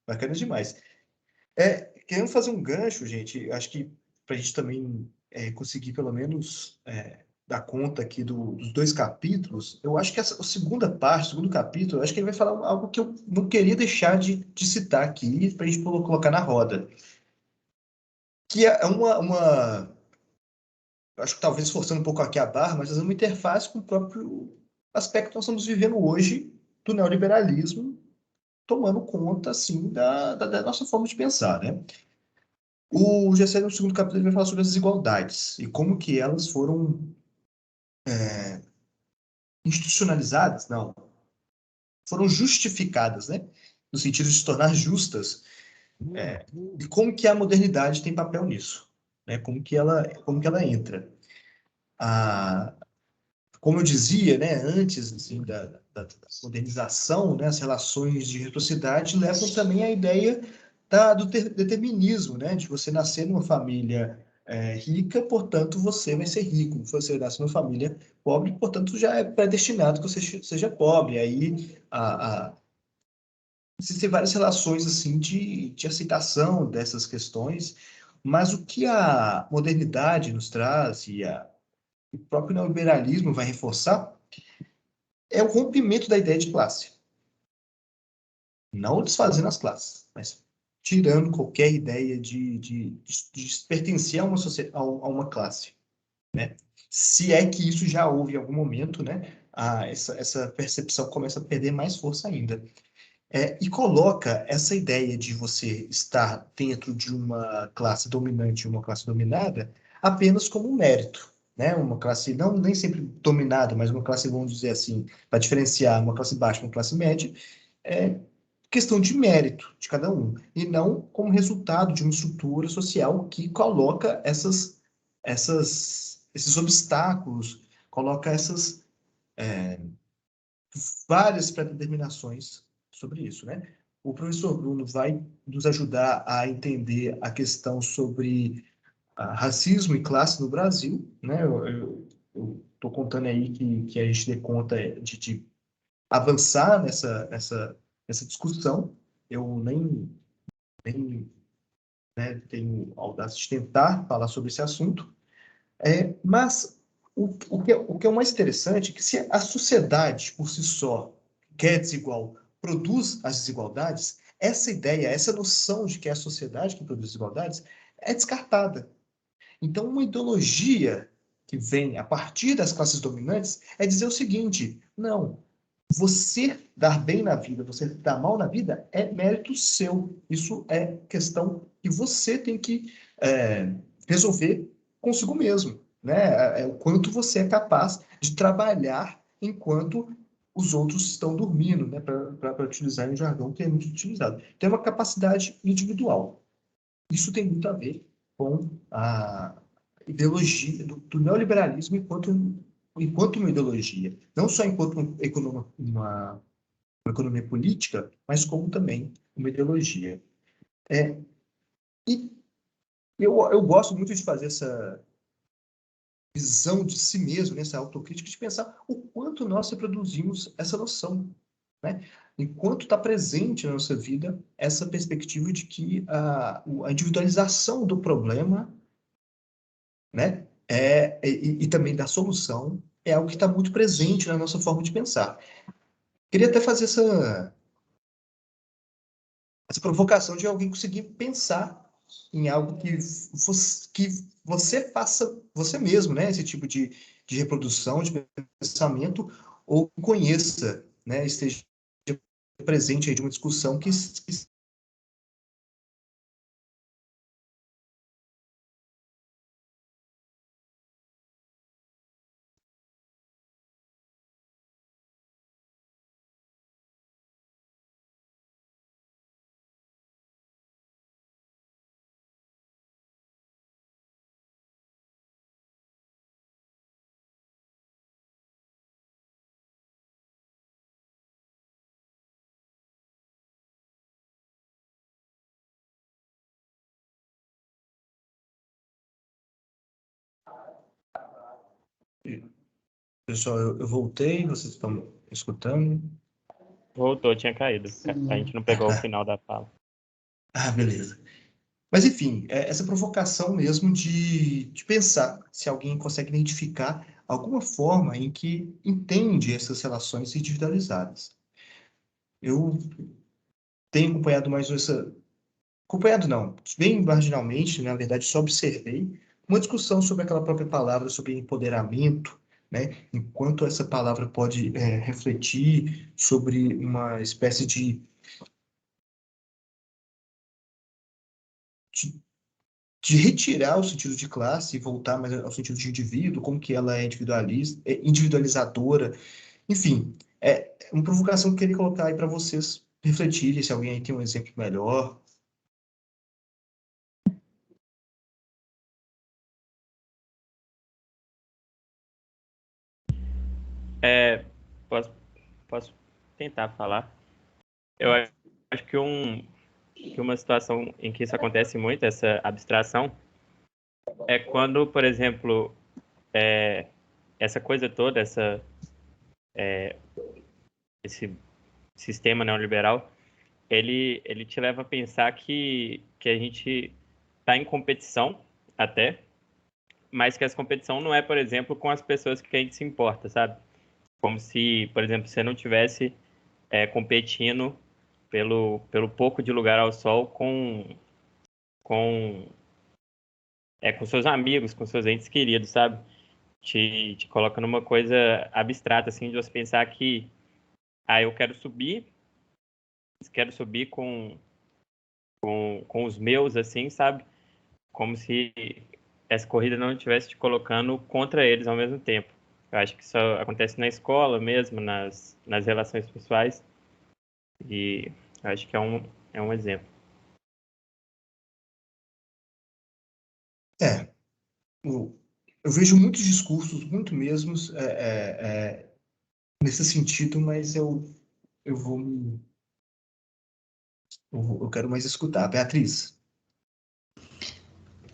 Bacana demais. Querendo fazer um gancho, gente, acho que para a gente também conseguir pelo menos dar conta aqui dos dois capítulos, eu acho que a segunda parte, o segundo capítulo, eu acho que ele vai falar algo que eu não queria deixar de citar aqui para a gente colocar na roda. Que é acho que talvez forçando um pouco aqui a barra, mas é uma interface com o próprio aspecto que nós estamos vivendo hoje do neoliberalismo, tomando conta, assim, da nossa forma de pensar, né? O GC, no segundo capítulo, ele vai falar sobre as desigualdades e como que elas foram institucionalizadas, não, foram justificadas, né? No sentido de se tornar justas, e como que a modernidade tem papel nisso, né? Como que ela entra. Como eu dizia, né, antes assim, da modernização, né, as relações de reciprocidade levam também à ideia do determinismo, né, de você nascer numa família rica, portanto você vai ser rico. Se você nasce numa família pobre, portanto já é predestinado que você seja pobre. Aí existem várias relações assim de aceitação dessas questões, mas o que a modernidade nos traz e o próprio neoliberalismo vai reforçar é o rompimento da ideia de classe. Não desfazendo as classes, mas tirando qualquer ideia de pertencer a uma classe, né? Se é que isso já houve em algum momento, né? Essa percepção começa a perder mais força ainda. E coloca essa ideia de você estar dentro de uma classe dominante e uma classe dominada apenas como um mérito, né? Uma classe, não nem sempre dominada, mas uma classe, vamos dizer assim, para diferenciar uma classe baixa e uma classe média, é questão de mérito de cada um, e não como resultado de uma estrutura social que coloca esses obstáculos, coloca essas várias pré-determinações sobre isso, né? O professor Bruno vai nos ajudar a entender a questão sobre racismo e classe no Brasil, né? Eu estou contando aí que a gente dê conta de avançar nessa discussão. Eu nem né, tenho audácia de tentar falar sobre esse assunto, mas o que é o mais interessante é que se a sociedade, por si só, que é desigual, produz as desigualdades, essa ideia, essa noção de que é a sociedade que produz desigualdades é descartada. Então, uma ideologia que vem a partir das classes dominantes é dizer o seguinte: não, você dar bem na vida, você dar mal na vida é mérito seu. Isso é questão que você tem que resolver consigo mesmo, né? O quanto você é capaz de trabalhar enquanto os outros estão dormindo, né? Para utilizar um jargão que é muito utilizado. Tem uma capacidade individual. Isso tem muito a ver com a ideologia do neoliberalismo enquanto uma ideologia, não só enquanto uma economia política, mas como também uma ideologia. E eu gosto muito de fazer essa visão de si mesmo, né, essa autocrítica, de pensar o quanto nós reproduzimos essa noção, né? Enquanto está presente na nossa vida essa perspectiva de que a individualização do problema, né, e também da solução, é algo que está muito presente na nossa forma de pensar. Queria até fazer essa provocação de alguém conseguir pensar em algo que você faça você mesmo, né? Esse tipo de reprodução, de pensamento, ou conheça, né? Esteja presente aí de uma discussão que pessoal, eu voltei, vocês estão escutando? Voltou, tinha caído. A gente não pegou o final da fala. Beleza. Mas, enfim, essa provocação mesmo de pensar se alguém consegue identificar alguma forma em que entende essas relações individualizadas. Eu tenho acompanhado mais essa. Acompanhado não, bem marginalmente, na verdade, só observei uma discussão sobre aquela própria palavra, sobre empoderamento, né? Enquanto essa palavra pode refletir sobre uma espécie de de retirar o sentido de classe e voltar mais ao sentido de indivíduo, como que ela é individualizadora, enfim, é uma provocação que eu queria colocar aí para vocês refletirem, se alguém aí tem um exemplo melhor. Posso, posso tentar falar? Eu acho que uma situação em que isso acontece muito, essa abstração, é quando, por exemplo, essa coisa toda, esse sistema neoliberal, ele te leva a pensar que a gente está em competição até, mas que essa competição não é, por exemplo, com as pessoas que a gente se importa, sabe? Como se, por exemplo, você não tivesse competindo pelo pouco de lugar ao sol com seus amigos, com seus entes queridos, sabe? te coloca numa coisa abstrata, assim, de você pensar que, eu quero subir com os meus, assim, sabe? Como se essa corrida não estivesse te colocando contra eles ao mesmo tempo. Eu acho que isso acontece na escola mesmo, nas relações pessoais, e eu acho que é um exemplo. Eu vejo muitos discursos, muito mesmos, nesse sentido, mas eu quero mais escutar. Beatriz.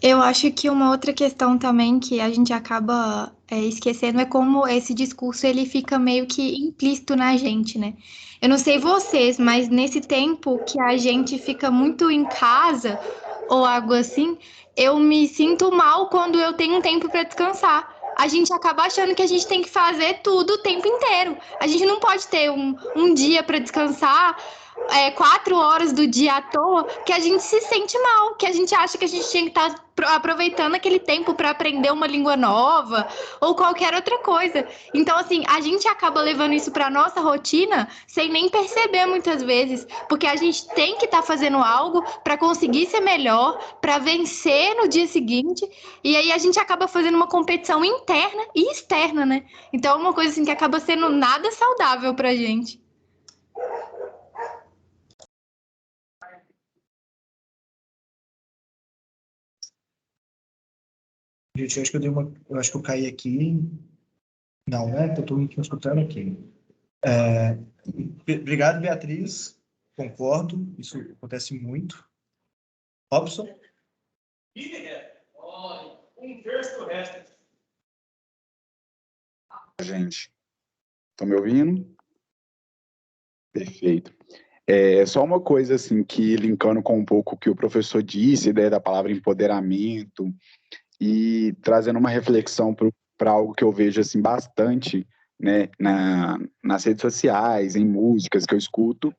Eu acho que uma outra questão também que a gente acaba esquecendo é como esse discurso ele fica meio que implícito na gente, né? Eu não sei vocês, mas nesse tempo que a gente fica muito em casa ou algo assim, eu me sinto mal quando eu tenho um tempo para descansar. A gente acaba achando que a gente tem que fazer tudo o tempo inteiro. A gente não pode ter um dia para descansar, 4 horas do dia à toa, que a gente se sente mal, que a gente acha que a gente tinha que estar aproveitando aquele tempo para aprender uma língua nova ou qualquer outra coisa. Então, assim, a gente acaba levando isso para nossa rotina sem nem perceber muitas vezes, porque a gente tem que estar fazendo algo para conseguir ser melhor, para vencer no dia seguinte, e aí a gente acaba fazendo uma competição interna e externa, né? Então, é uma coisa assim que acaba sendo nada saudável pra gente. Gente, eu acho que eu acho que eu caí aqui. Não, né? Eu estou me escutando aqui. Obrigado, Beatriz. Concordo. Isso acontece muito. Robson? Gente, estão me ouvindo? Perfeito. Só uma coisa assim que linkando com um pouco o que o professor disse, ideia da palavra empoderamento, e trazendo uma reflexão para algo que eu vejo assim bastante, né, nas redes sociais, em músicas que eu escuto.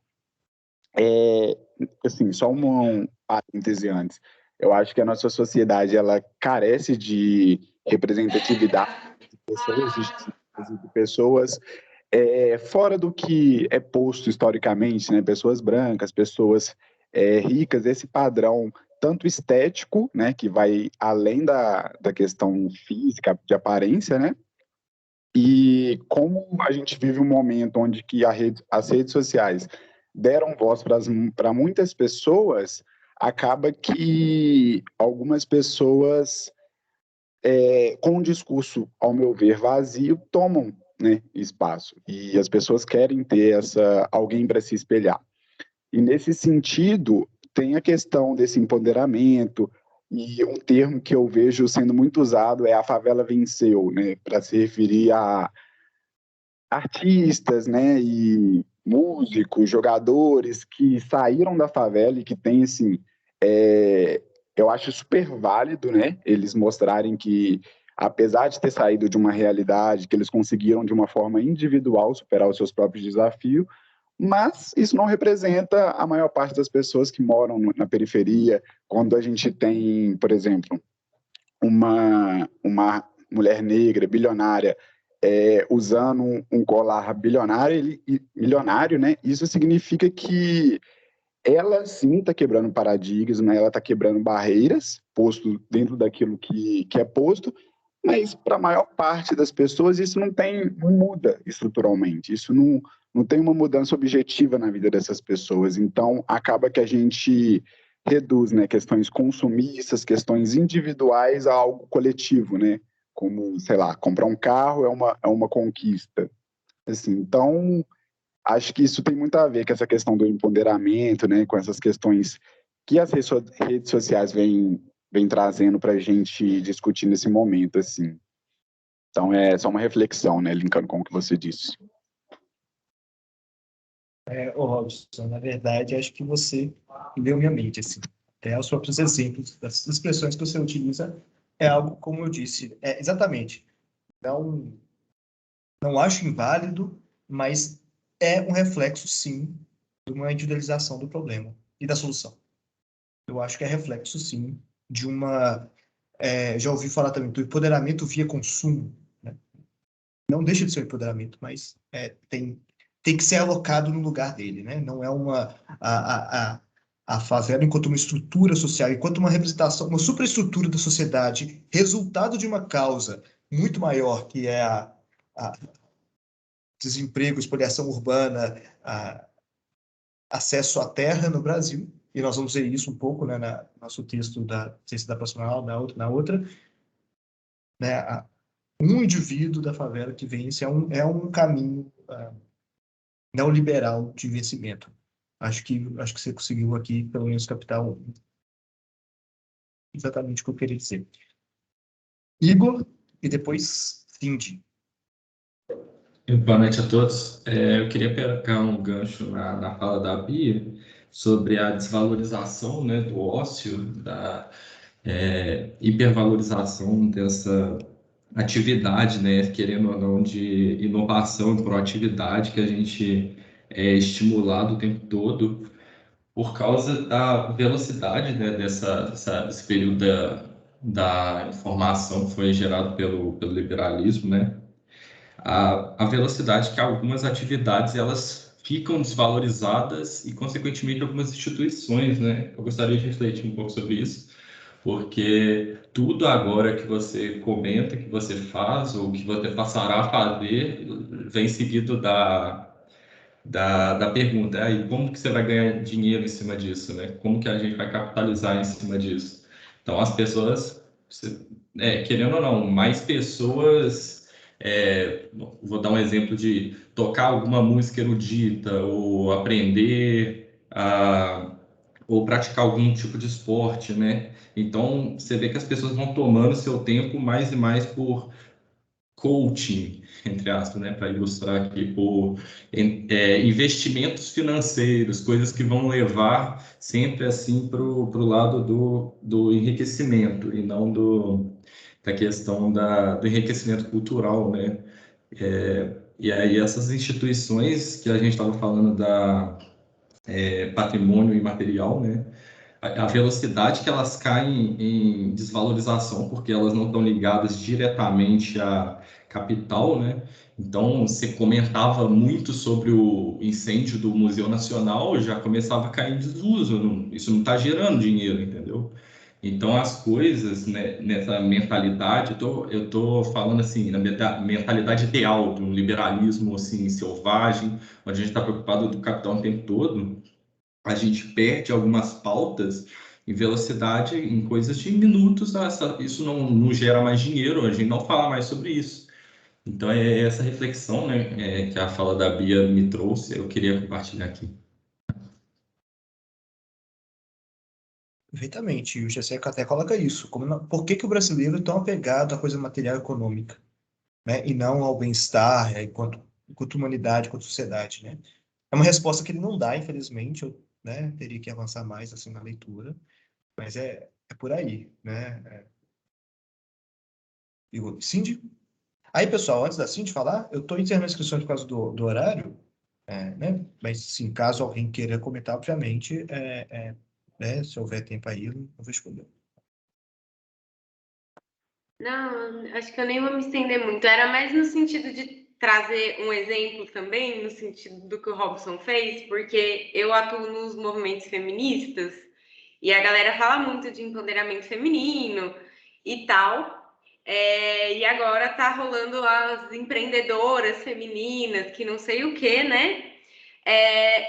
Assim, só um parêntese antes. Eu acho que a nossa sociedade ela carece de representatividade de pessoas fora do que é posto historicamente, né? Pessoas brancas, pessoas ricas, esse padrão tanto estético, né, que vai além da questão física, de aparência, né? E como a gente vive um momento onde que as redes sociais deram voz para muitas pessoas, acaba que algumas pessoas, com um discurso, ao meu ver, vazio, tomam, né, espaço. E as pessoas querem ter alguém para se espelhar. E nesse sentido, tem a questão desse empoderamento, e um termo que eu vejo sendo muito usado é a favela venceu, né, para se referir a artistas, né, e músicos, jogadores que saíram da favela e que têm, assim, eu acho super válido, né, eles mostrarem que, apesar de ter saído de uma realidade, que eles conseguiram, de uma forma individual, superar os seus próprios desafios, mas isso não representa a maior parte das pessoas que moram na periferia. Quando a gente tem, por exemplo, uma mulher negra bilionária usando um colar milionário, né? Isso significa que ela sim está quebrando paradigmas, né? Ela está quebrando barreiras, posto dentro daquilo que é posto, mas para a maior parte das pessoas isso não muda estruturalmente, isso não tem uma mudança objetiva na vida dessas pessoas. Então acaba que a gente reduz, né, questões consumistas, questões individuais a algo coletivo, né? Como, sei lá, comprar um carro é uma conquista. Assim, então, acho que isso tem muito a ver com essa questão do empoderamento, né? Com essas questões que as redes sociais vêm trazendo para a gente discutir nesse momento, assim. Então, é só uma reflexão, né? Linkando com o que você disse. Robson, na verdade, acho que você leu minha mente, assim. Até os próprios exemplos, das expressões que você utiliza, é algo, como eu disse, exatamente. Não acho inválido, mas é um reflexo, sim, de uma individualização do problema e da solução. Eu acho que é reflexo, sim, de uma... já ouvi falar também do empoderamento via consumo, não deixa de ser um empoderamento, mas tem que ser alocado no lugar dele, né? Não é a favela enquanto uma estrutura social, enquanto uma representação, uma superestrutura da sociedade, resultado de uma causa muito maior, que é a desemprego, expoliação urbana, acesso à terra no Brasil, e nós vamos ver isso um pouco, né, no nosso texto da ciência da próxima na outra, né, um indivíduo da favela que vence é um caminho neoliberal de vencimento. Acho que você conseguiu aqui, pelo menos, captar exatamente o que eu queria dizer. Igor, e depois Cindy. Boa noite a todos. Eu queria pegar um gancho na fala da Bia sobre a desvalorização, né, do ócio, da hipervalorização dessa atividade, né, querendo ou não, de inovação e proatividade que a gente é estimulado o tempo todo por causa da velocidade, né, desse período da informação que foi gerado pelo liberalismo, né? A velocidade que algumas atividades elas ficam desvalorizadas e, consequentemente, algumas instituições, né? Eu gostaria de refletir um pouco sobre isso, porque tudo agora que você comenta, que você faz, ou que você passará a fazer, vem seguido da pergunta, aí como que você vai ganhar dinheiro em cima disso, né? Como que a gente vai capitalizar em cima disso? Então, as pessoas, querendo ou não, mais pessoas, vou dar um exemplo de tocar alguma música erudita, ou aprender, ou praticar algum tipo de esporte, né? Então, você vê que as pessoas vão tomando seu tempo mais e mais por coaching, entre aspas, né, para ilustrar aqui, por investimentos financeiros, coisas que vão levar sempre assim para o lado do enriquecimento e não da questão do enriquecimento cultural, né? E aí essas instituições que a gente estava falando da patrimônio imaterial, né? A velocidade que elas caem em desvalorização, porque elas não estão ligadas diretamente a capital, né? Então, você comentava muito sobre o incêndio do Museu Nacional, já começava a cair em desuso, isso não está gerando dinheiro, entendeu? Então, as coisas, né, nessa mentalidade, eu tô falando assim, na mentalidade ideal, de um liberalismo assim, selvagem, onde a gente está preocupado do capital o tempo todo, a gente perde algumas pautas em velocidade, em coisas de minutos, isso não gera mais dinheiro, a gente não fala mais sobre isso. Então, é essa reflexão, né, que a fala da Bia me trouxe, eu queria compartilhar aqui. Perfeitamente, e o GSEC até coloca isso. Por que o brasileiro é tão apegado à coisa material e econômica, né, e não ao bem-estar, enquanto humanidade, enquanto sociedade, né? É uma resposta que ele não dá, infelizmente, eu, né, teria que avançar mais assim na leitura, mas é por aí, né? Cindy? Aí, pessoal, antes da Cindy falar, eu estou encerrando a inscrição por causa do horário, né? Mas, sim, caso alguém queira comentar, obviamente, né, se houver tempo aí, eu vou escolher. Não, acho que eu nem vou me estender muito. Era mais no sentido de trazer um exemplo também, no sentido do que o Robson fez, porque eu atuo nos movimentos feministas e a galera fala muito de empoderamento feminino e tal. E agora tá rolando as empreendedoras femininas, que não sei o que, né?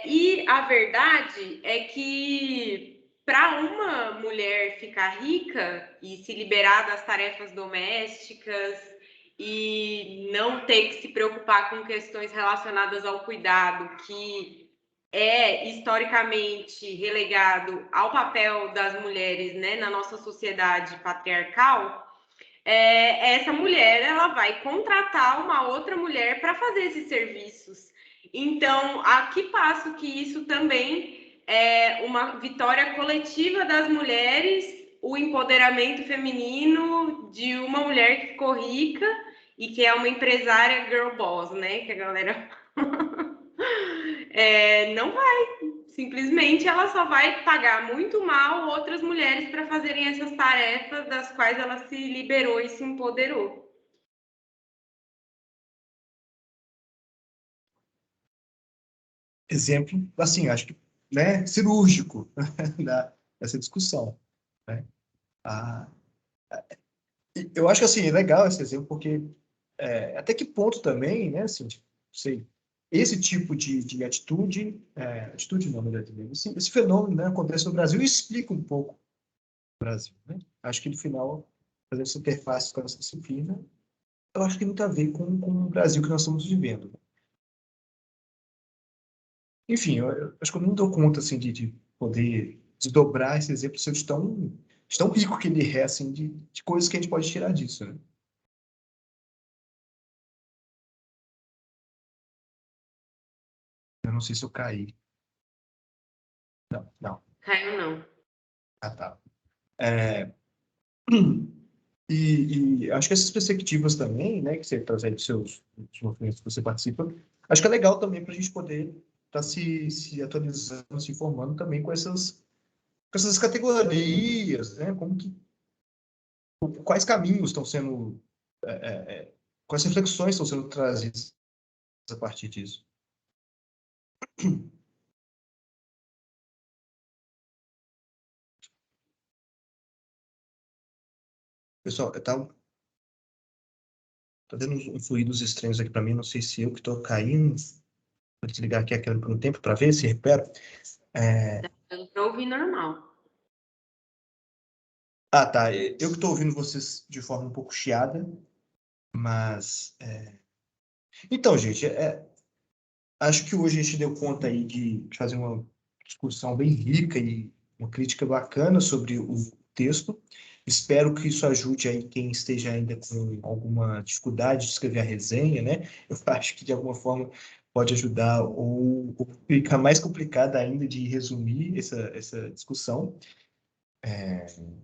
E a verdade é que para uma mulher ficar rica e se liberar das tarefas domésticas e não ter que se preocupar com questões relacionadas ao cuidado, que é historicamente relegado ao papel das mulheres, né, na nossa sociedade patriarcal, essa mulher ela vai contratar uma outra mulher para fazer esses serviços. Então, a que passo que isso também é uma vitória coletiva das mulheres, o empoderamento feminino de uma mulher que ficou rica e que é uma empresária girl boss, né? Que a galera não vai. Simplesmente ela só vai pagar muito mal outras mulheres para fazerem essas tarefas das quais ela se liberou e se empoderou. exemplo, assim, acho que, né, cirúrgico dessa discussão, né? Ah, eu acho que, assim, é legal esse exemplo, porque até que ponto também, né, assim, tipo, sei, esse tipo de atitude, atitude não, melhor dizendo, esse fenômeno, né, acontece no Brasil e explica um pouco o Brasil, né? Acho que, no final, fazer essa interface com a nossa disciplina, eu acho que tem muito a ver com o Brasil que nós estamos vivendo. Enfim, eu acho que eu não dou conta, assim, de poder desdobrar esse exemplo de tão rico que ele é, assim, de coisas que a gente pode tirar disso, né? Eu não sei se eu caí. Não, não. Caiu, não. Ah, tá. É, e acho que essas perspectivas também, né, que você traz aí dos movimentos que você participa, acho que é legal também para a gente poder estar se atualizando, se informando também com essas categorias, né, quais caminhos estão sendo, quais reflexões estão sendo trazidas a partir disso. Pessoal, tá dando uns fluidos estranhos aqui para mim, não sei se eu que estou caindo. Vou desligar aqui a câmera por um tempo para ver se recupera. Eu tô ouvindo normal. Ah, tá. Eu que estou ouvindo vocês de forma um pouco chiada, mas... Então, gente, acho que hoje a gente deu conta aí de fazer uma discussão bem rica e uma crítica bacana sobre o texto. Espero que isso ajude aí quem esteja ainda com alguma dificuldade de escrever a resenha, né? Eu acho que de alguma forma pode ajudar ou fica mais complicada ainda de resumir essa discussão.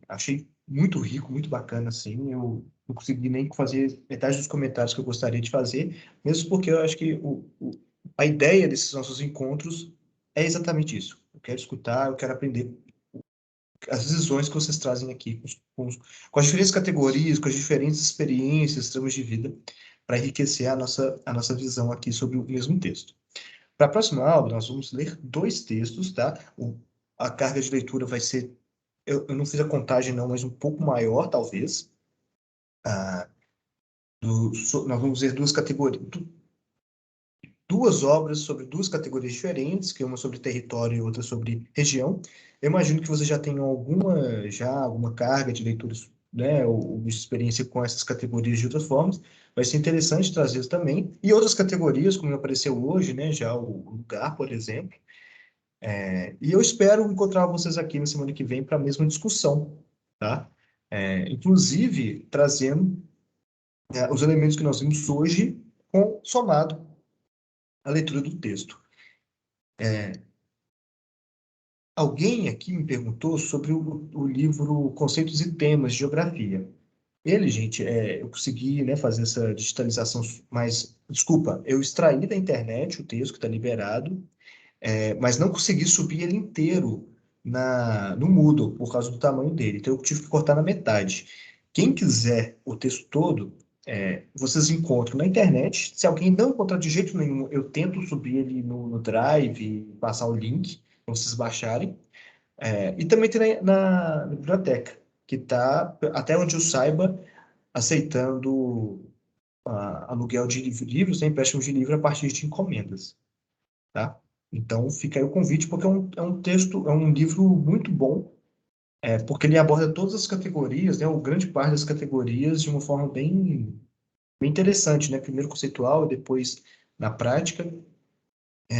Achei muito rico, muito bacana, assim. Eu não consegui nem fazer metade dos comentários que eu gostaria de fazer, mesmo porque eu acho que a ideia desses nossos encontros é exatamente isso. Eu quero escutar, eu quero aprender as visões que vocês trazem aqui, com as diferentes categorias, com as diferentes experiências, tramas de vida, para enriquecer a nossa visão aqui sobre o mesmo texto. Para a próxima aula, nós vamos ler 2 textos, tá? A carga de leitura vai ser, eu não fiz a contagem não, mas um pouco maior, talvez. Ah, nós vamos ler 2 obras sobre 2 categorias diferentes, que uma sobre território e outra sobre região. Eu imagino que você já tenha alguma carga de leituras, né, ou experiência com essas categorias de outras formas. Vai ser interessante trazer também. E outras categorias, como apareceu hoje, né, já o lugar, por exemplo. E eu espero encontrar vocês aqui na semana que vem para a mesma discussão, tá? Inclusive, trazendo os elementos que nós vimos hoje, somado à leitura do texto. Alguém aqui me perguntou sobre o livro Conceitos e Temas de Geografia. Ele, gente, eu consegui, né, fazer essa digitalização, mas, desculpa, eu extraí da internet o texto que está liberado, mas não consegui subir ele inteiro no Moodle, por causa do tamanho dele. Então, eu tive que cortar na metade. Quem quiser o texto todo, vocês encontram na internet. Se alguém não encontrar de jeito nenhum, eu tento subir ele no Drive e passar o link para vocês baixarem. E também tem na biblioteca, que está, até onde eu saiba, aceitando aluguel de livros, né, empréstimo de livro a partir de encomendas, tá? Então, fica aí o convite, porque é um livro muito bom, porque ele aborda todas as categorias, né, ou grande parte das categorias, de uma forma bem interessante, né? Primeiro conceitual, depois na prática,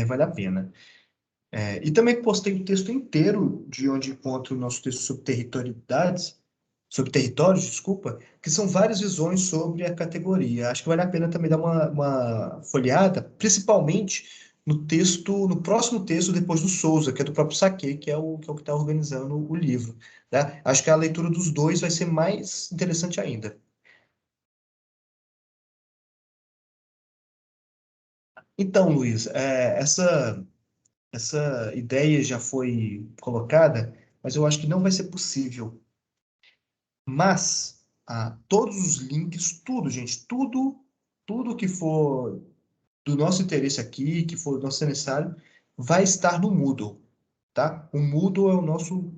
vale a pena. E também postei o texto inteiro de onde encontro o nosso texto sobre territórios, desculpa, que são várias visões sobre a categoria. Acho que vale a pena também dar uma folheada, principalmente no próximo texto depois do Souza, que é do próprio Saquet, que é o que está organizando o livro, tá? Acho que a leitura dos dois vai ser mais interessante ainda. Então, Luiz, essa ideia já foi colocada, mas eu acho que não vai ser possível. Mas todos os links, tudo, gente, tudo que for do nosso interesse aqui, que for do nosso necessário, vai estar no Moodle, tá? O Moodle é o nosso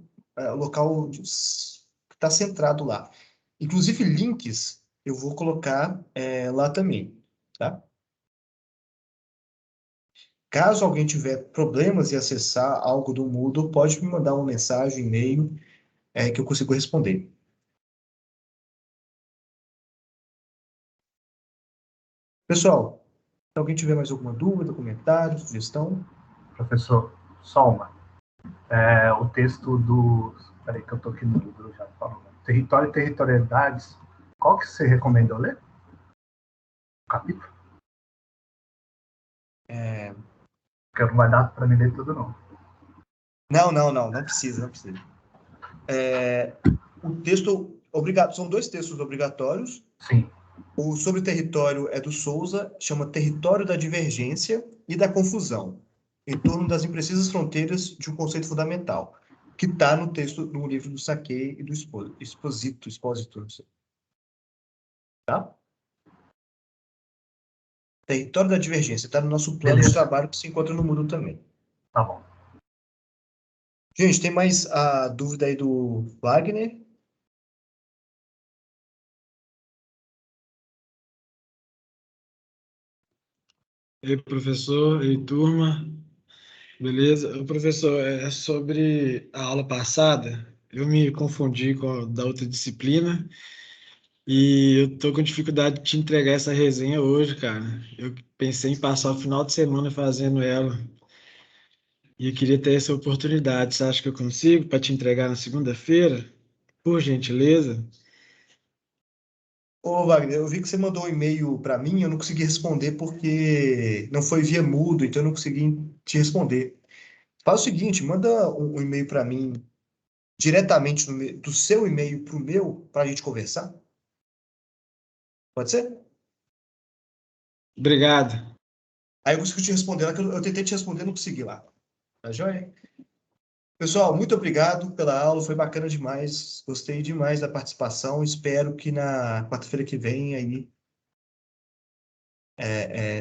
local que está centrado lá. Inclusive, links eu vou colocar lá também, tá? Caso alguém tiver problemas em acessar algo do Moodle, pode me mandar uma mensagem, e-mail, que eu consigo responder. Pessoal, se alguém tiver mais alguma dúvida, comentário, sugestão. Professor, só uma. O texto do... Peraí que eu tô aqui no livro já falando. Território e territorialidades. Qual que você recomenda eu ler? O capítulo? Porque não vai dar para me ler tudo, não. Não precisa. O texto são 2 textos obrigatórios. Sim. O sobre território é do Souza, chama Território da Divergência e da Confusão, em torno das imprecisas fronteiras de um conceito fundamental, que está no texto, no livro do Saquet e do Expósito, não sei. Tá? Território da Divergência, está no nosso plano de trabalho, que se encontra no Moodle também. Tá bom. Gente, tem mais a dúvida aí do Wagner? Ei, professor, ei, turma. Beleza? O professor, é sobre a aula passada, eu me confundi com a da outra disciplina e eu tô com dificuldade de te entregar essa resenha hoje, cara. Eu pensei em passar o final de semana fazendo ela e eu queria ter essa oportunidade. Você acha que eu consigo para te entregar na segunda-feira? Por gentileza? Ô, Wagner, eu vi que você mandou um e-mail para mim, eu não consegui responder porque não foi via Moodle, então eu não consegui te responder. Faz o seguinte, manda um e-mail para mim diretamente do seu e-mail para o meu, para a gente conversar. Pode ser? Obrigado. Aí eu consigo te responder lá, que eu tentei te responder, não consegui lá. Tá joia? Pessoal, muito obrigado pela aula, foi bacana demais, gostei demais da participação, espero que na quarta-feira que vem aí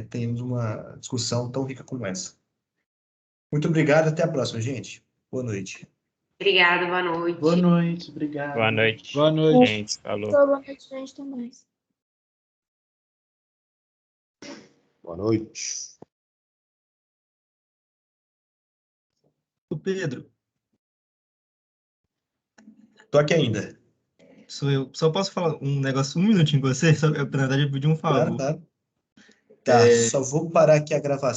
tenhamos uma discussão tão rica como essa. Muito obrigado, até a próxima, gente. Boa noite. Obrigada, boa noite. Boa noite, obrigado. Boa noite. Boa noite. Gente, falou. Boa noite, gente, até mais. Boa noite. O Pedro, Tô aqui ainda. sou eu. Só posso falar um negócio, um minutinho com você? Na verdade, eu pedi um Claro, favor. claro. Tá, só vou parar aqui a gravação.